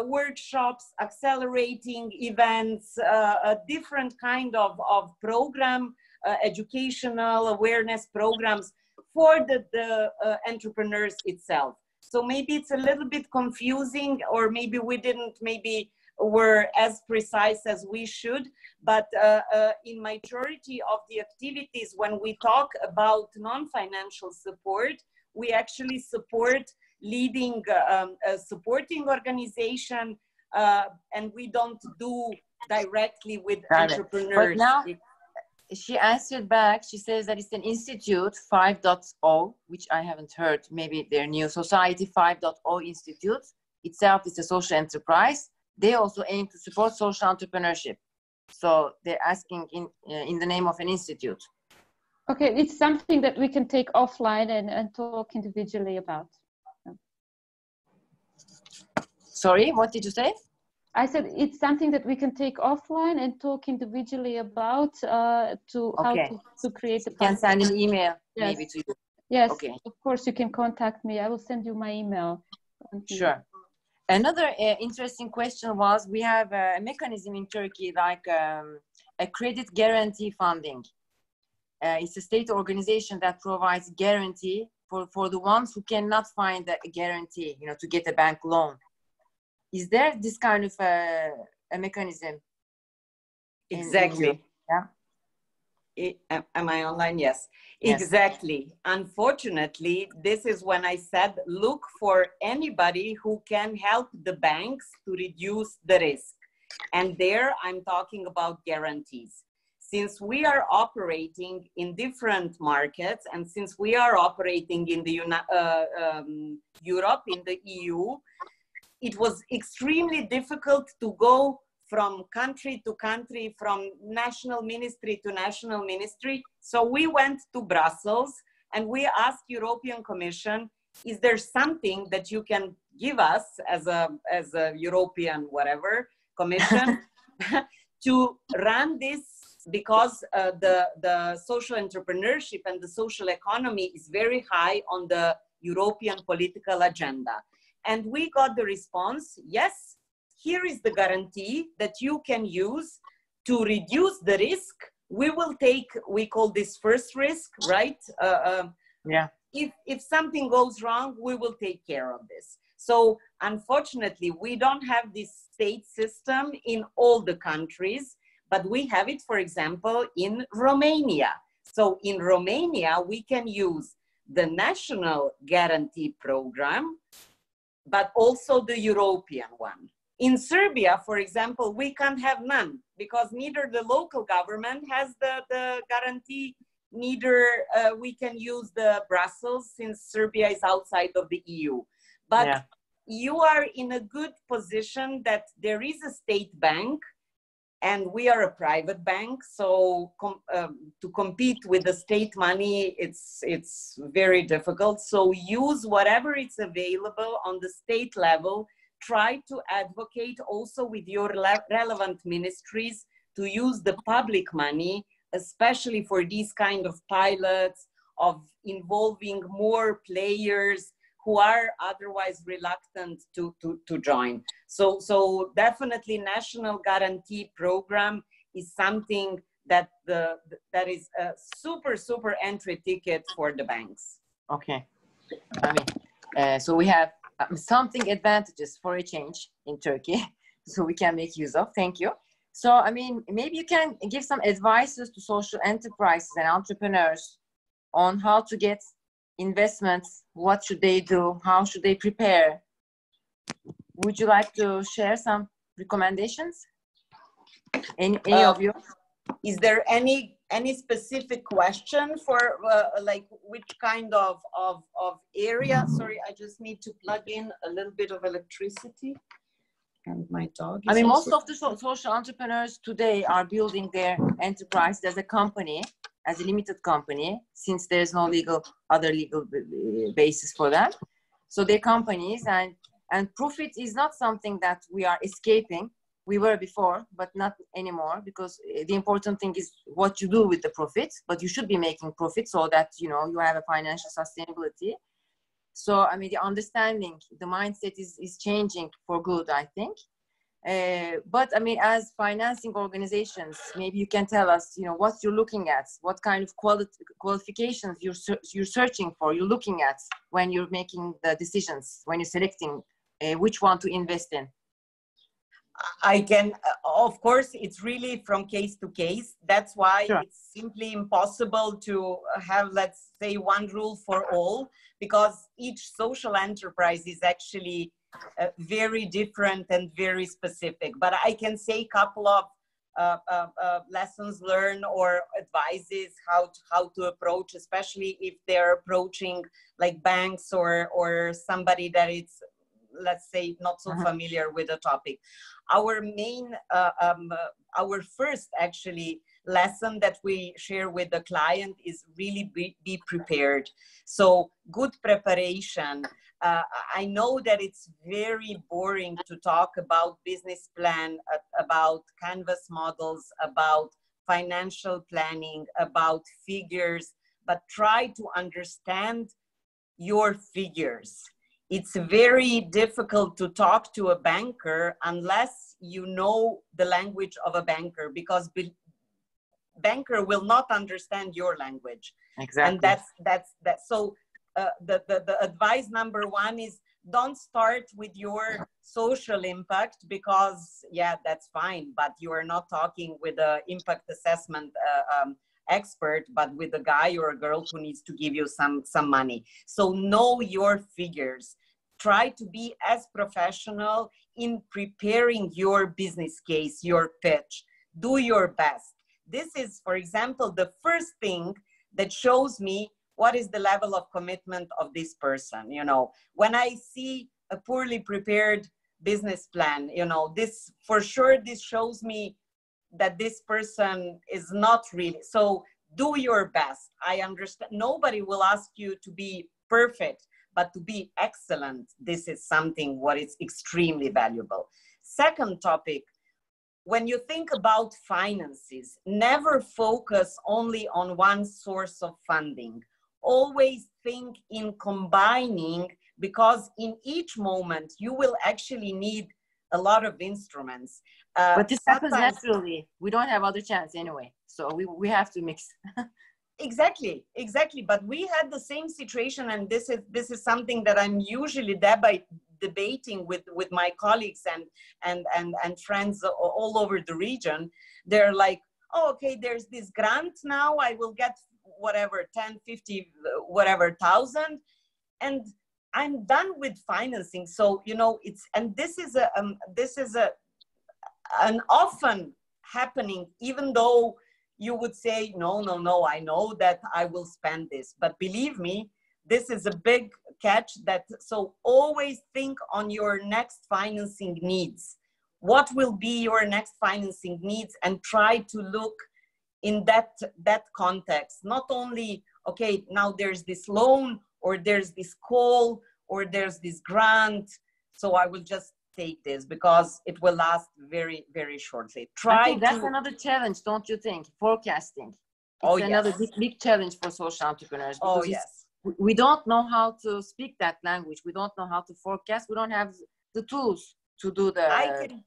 workshops, accelerating events, a different kind of program, educational awareness programs for the entrepreneurs itself. So maybe it's a little bit confusing, or maybe we didn't, maybe were as precise as we should, but in majority of the activities, when we talk about non-financial support, we actually support leading a supporting organization, and we don't do directly with entrepreneurs. But now, she answered back, she says that it's an institute, 5.0, which I haven't heard, maybe their new Society 5.0 Institute. Itself is a social enterprise. They also aim to support social entrepreneurship. So they're asking in the name of an institute. Okay, it's something that we can take offline and talk individually about. Sorry, what did you say? I said it's something that we can take offline and talk individually about how to create a You can send an email maybe to you. Yes, of course you can contact me. I will send you my email. Sure. Another interesting question was, we have a mechanism in Turkey like a credit guarantee funding. It's a state organization that provides guarantee for the ones who cannot find a guarantee, you know, to get a bank loan. Is there this kind of a mechanism? Exactly. Yeah. Am I online? Yes. Yes. Exactly. Unfortunately, this is when I said, look for anybody who can help the banks to reduce the risk. And there I'm talking about guarantees. Since we are operating in different markets, and since we are operating in the Europe, in the EU, it was extremely difficult to go from country to country, from national ministry to national ministry. So we went to Brussels and we asked European Commission, is there something that you can give us as a European whatever Commission to run this, because the social entrepreneurship and the social economy is very high on the European political agenda. And we got the response, yes, here is the guarantee that you can use to reduce the risk. We will take, we call this first risk, right? Yeah. If something goes wrong, we will take care of this. So unfortunately, we don't have this state system in all the countries, but we have it, for example, in Romania. So in Romania, we can use the national guarantee program, but also the European one. In Serbia, for example, we can't have none because neither the local government has the guarantee, neither we can use the Brussels, since Serbia is outside of the EU. But yeah, you are in a good position that there is a state bank and we are a private bank. So to compete with the state money, it's very difficult. So use whatever is available on the state level. Try to advocate also with your relevant ministries to use the public money, especially for these kind of pilots, of involving more players who are otherwise reluctant to join. So definitely national guarantee program is something that that is a super entry ticket for the banks. Okay. I mean, so we have something advantages for a change in Turkey, so we can make use of. Thank you. So, I mean, maybe you can give some advices to social enterprises and entrepreneurs on how to get investments. What should they do? How should they prepare? Would you like to share some recommendations? Any of you? Is there any specific question for like which kind of area? Sorry, I just need to plug in a little bit of electricity. And my dog is, I mean, most of the social entrepreneurs today are building their enterprise as a company, as a limited company, since there's no other legal basis for them. So they're companies, and profit is not something that we are escaping. We were before, but not anymore, because the important thing is what you do with the profits, but you should be making profit so that, you know, you have a financial sustainability. So, I mean, the understanding, the mindset is changing for good, I think. But, I mean, as financing organizations, maybe you can tell us, you know, what you're looking at, what kind of qualifications you're searching for, you're looking at when you're making the decisions, when you're selecting which one to invest in. I can, of course, it's really from case to case. That's why Sure. It's simply impossible to have, let's say, one rule for all, because each social enterprise is actually very different and very specific. But I can say a couple of lessons learned or advices how to approach, especially if they're approaching like banks or somebody that is, let's say, not so familiar with the topic. Our main, our first actually lesson that we share with the client is really be prepared. So good preparation. I know that it's very boring to talk about business plan, about canvas models, about financial planning, about figures, but try to understand your figures. It's very difficult to talk to a banker unless you know the language of a banker, because banker will not understand your language. Exactly. And that's so the advice number one is, don't start with your social impact, because yeah, that's fine, but you are not talking with an impact assessment expert, but with a guy or a girl who needs to give you some money. So know your figures. Try to be as professional in preparing your business case, your pitch. Do your best. This is, for example, the first thing that shows me what is the level of commitment of this person. You know, when I see a poorly prepared business plan, you know, this for sure, this shows me that this person is not really. So do your best. I understand nobody will ask you to be perfect, but to be excellent. This is something what is extremely valuable. Second topic, when you think about finances, never focus only on one source of funding. Always think in combining, because in each moment you will actually need a lot of instruments. But this happens naturally. We don't have other chance anyway. So we have to mix. Exactly. But we had the same situation, and this is something that I'm usually debating with my colleagues and friends all over the region. They're like, oh, okay, there's this grant now, I will get whatever, 10, 50, whatever thousand, and I'm done with financing. So, you know, this is an often happening, even though you would say, no, I know that I will spend this, but believe me, this is a big catch. So always think on your next financing needs. What will be your next financing needs, and try to look in that context. Not only, okay, now there's this loan, or there's this call, or there's this grant, so I will just take this because it will last very, very shortly. I think that's another challenge, don't you think? Forecasting. It's another big challenge for social entrepreneurs. Oh, yes. We don't know how to speak that language. We don't know how to forecast. We don't have the tools to do the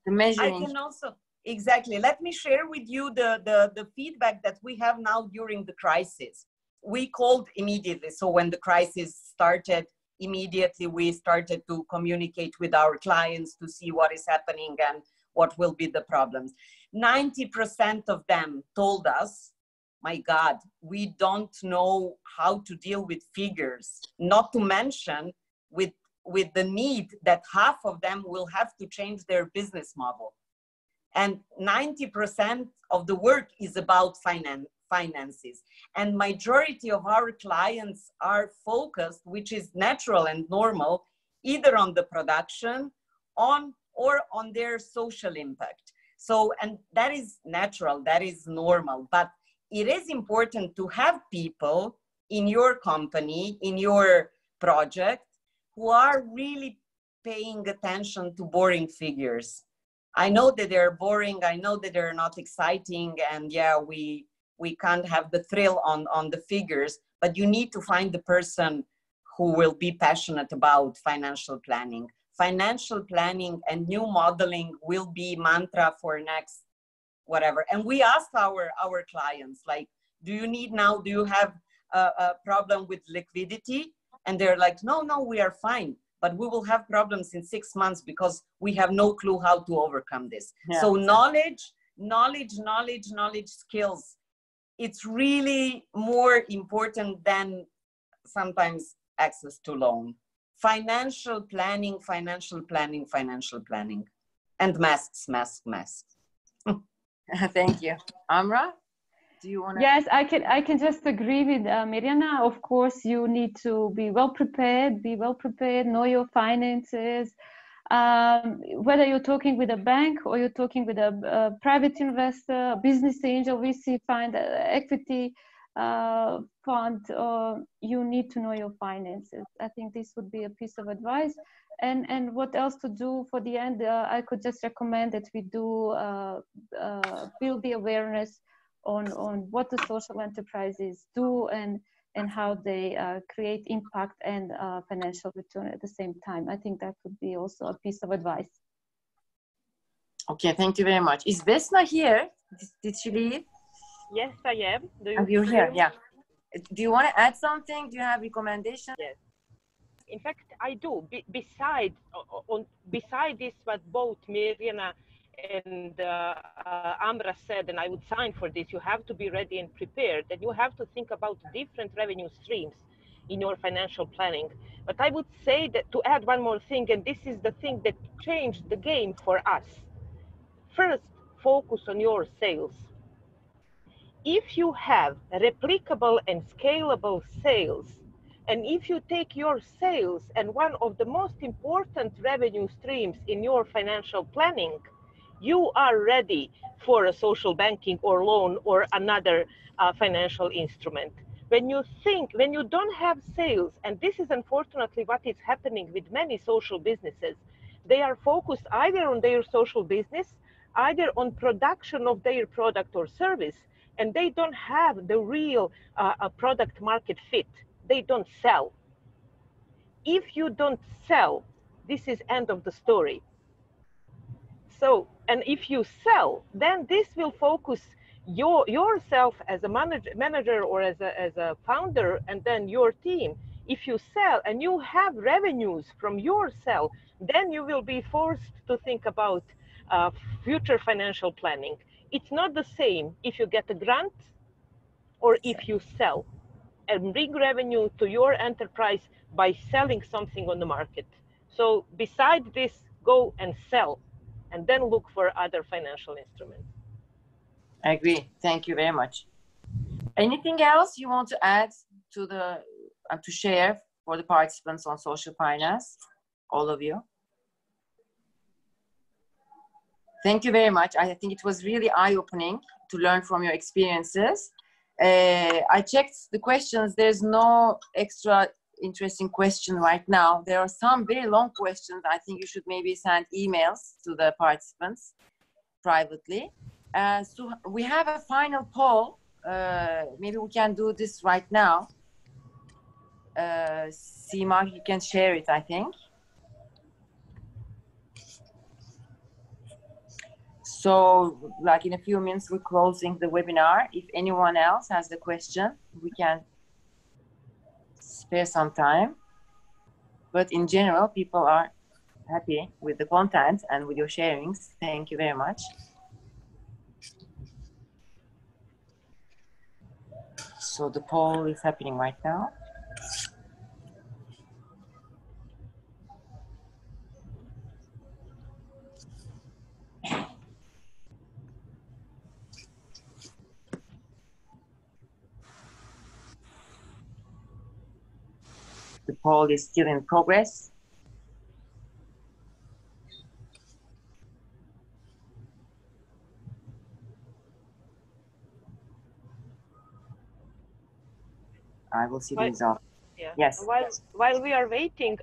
measuring. I can also, exactly. Let me share with you the feedback that we have now during the crisis. We called immediately. So when the crisis started, immediately we started to communicate with our clients to see what is happening and what will be the problems. 90% of them told us, my God, we don't know how to deal with figures, not to mention with the need that half of them will have to change their business model. And 90% of the work is about finances. And majority of our clients are focused, which is natural and normal, either on the production or on their social impact. So, and that is natural, that is normal, but it is important to have people in your company, in your project, who are really paying attention to boring figures. I know that they're boring, I know that they're not exciting, and yeah, we can't have the thrill on the figures, but you need to find the person who will be passionate about financial planning. Financial planning and new modeling will be mantra for next whatever. And we asked our clients, like, do you have a problem with liquidity? And they're like, no, we are fine, but we will have problems in 6 months because we have no clue how to overcome this. Yeah. So knowledge, skills, it's really more important than sometimes access to loan. Financial planning, and masks. Thank you. Amra, do you want to? Yes, I can just agree with Mirjana. Of course, you need to be well prepared, know your finances. Whether you're talking with a bank or you're talking with a private investor, business angel, VC fund, equity fund, you need to know your finances. I think this would be a piece of advice. And what else to do for the end? I could just recommend that we do build the awareness on what the social enterprises do and how they create impact and financial return at the same time. I think that would be also a piece of advice. Okay, thank you very much. Is Vesna here? Did she leave? Yes, I am. Do you You're hear here, me? yeah. Do you want to add something? Do you have recommendations? Yes. In fact, I do. Beside this, what both Mirjana and Amra said, and I would sign for this, you have to be ready and prepared, and you have to think about different revenue streams in your financial planning. But I would say that to add one more thing, and this is the thing that changed the game for us. First, focus on your sales. If you have replicable and scalable sales, and if you take your sales and one of the most important revenue streams in your financial planning, you are ready for a social banking or loan or another financial instrument. When you don't have sales, and this is unfortunately what is happening with many social businesses, they are focused either on their social business, either on production of their product or service, and they don't have the real product market fit. They don't sell. If you don't sell, this is end of the story. So, and if you sell, then this will focus yourself as a manager or as a founder, and then your team. If you sell and you have revenues from your sell, then you will be forced to think about future financial planning. It's not the same if you get a grant or if you sell and bring revenue to your enterprise by selling something on the market. So beside this, go and sell, and then look for other financial instruments. I agree. Thank you very much. Anything else you want to add to the to share for the participants on social finance? All of you. Thank you very much. I think it was really eye-opening to learn from your experiences. I checked the questions. There's no extra interesting question right now. There are some very long questions. I think you should maybe send emails to the participants privately. So we have a final poll. Maybe we can do this right now. Sima, you can share it, I think. So, like in a few minutes, we're closing the webinar. If anyone else has a question, we can spare some time. But in general, people are happy with the content and with your sharings. Thank you very much. So the poll is happening right now. The poll is still in progress. I will see the result. Yeah. Yes. While we are waiting,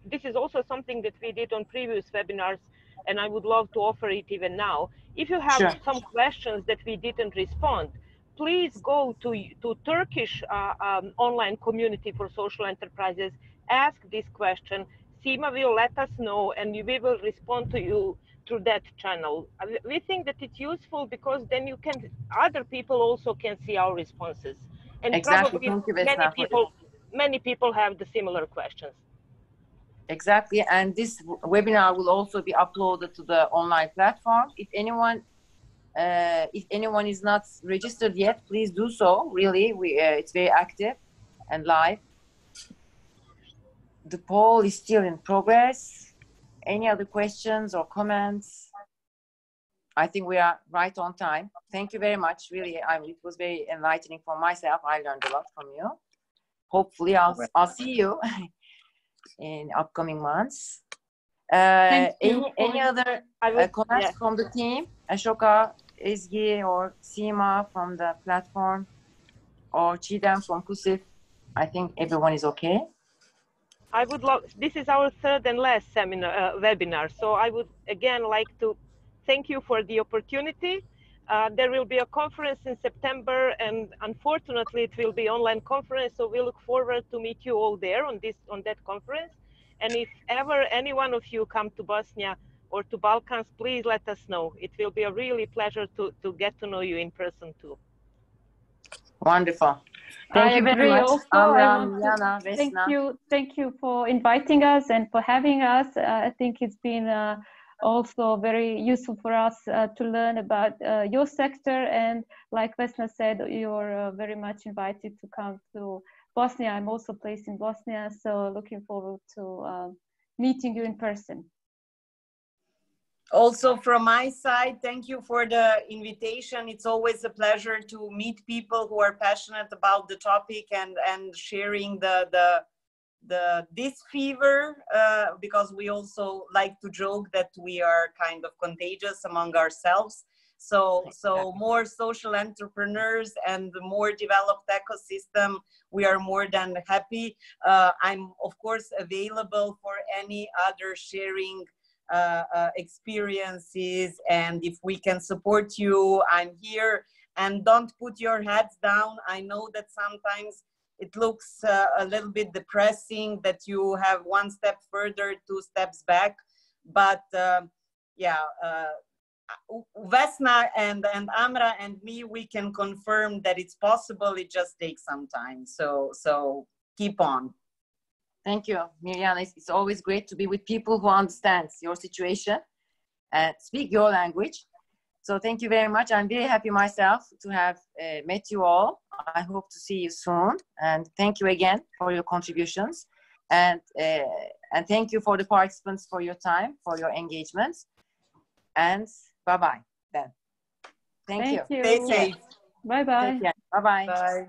this is also something that we did on previous webinars, and I would love to offer it even now. If you have some questions that we didn't respond, please go to Turkish online community for social enterprises, ask this question. Sima will let us know, and we will respond to you through that channel. We think that it's useful because then other people also can see our responses. And exactly. probably Thank you, Vesna, many people have the similar questions. Exactly, and this webinar will also be uploaded to the online platform. If anyone is not registered yet, please do so. Really, it's very active and live. The poll is still in progress. Any other questions or comments? I think we are right on time. Thank you very much. Really, it was very enlightening for myself. I learned a lot from you. Hopefully, I'll see you in upcoming months. Any other comments from the team? Ashoka, Ezgi, or Sima from the platform, or Chidam from Kusif? I think everyone is okay. I would love. This is our third and last webinar, so I would again like to thank you for the opportunity. There will be a conference in September, and unfortunately, it will be online conference. So we look forward to meet you all there on that conference. And if ever any one of you come to Bosnia or to Balkans, please let us know. It will be a really pleasure to get to know you in person too. Wonderful. Thank you very much, Amra, Mirjana, Vesna. Thank you for inviting us and for having us. I think it's been also very useful for us to learn about your sector. And like Vesna said, you're very much invited to come to Bosnia. I'm also placed in Bosnia, so looking forward to meeting you in person. Also from my side, thank you for the invitation. It's always a pleasure to meet people who are passionate about the topic and sharing this fever, because we also like to joke that we are kind of contagious among ourselves. So more social entrepreneurs and more developed ecosystem, we are more than happy. I'm of course available for any other sharing experiences, and if we can support you, I'm here. And don't put your heads down. I know that sometimes it looks a little bit depressing that you have one step further, two steps back, but Vesna and Amra and me, we can confirm that it's possible. It just takes some time. So keep on. Thank you, Mirjana. It's always great to be with people who understand your situation and speak your language. So thank you very much. I'm very happy myself to have met you all. I hope to see you soon. And thank you again for your contributions. And thank you for the participants for your time, for your engagement. And bye-bye then. Thank you. Stay safe. Bye-bye. Bye-bye. Bye.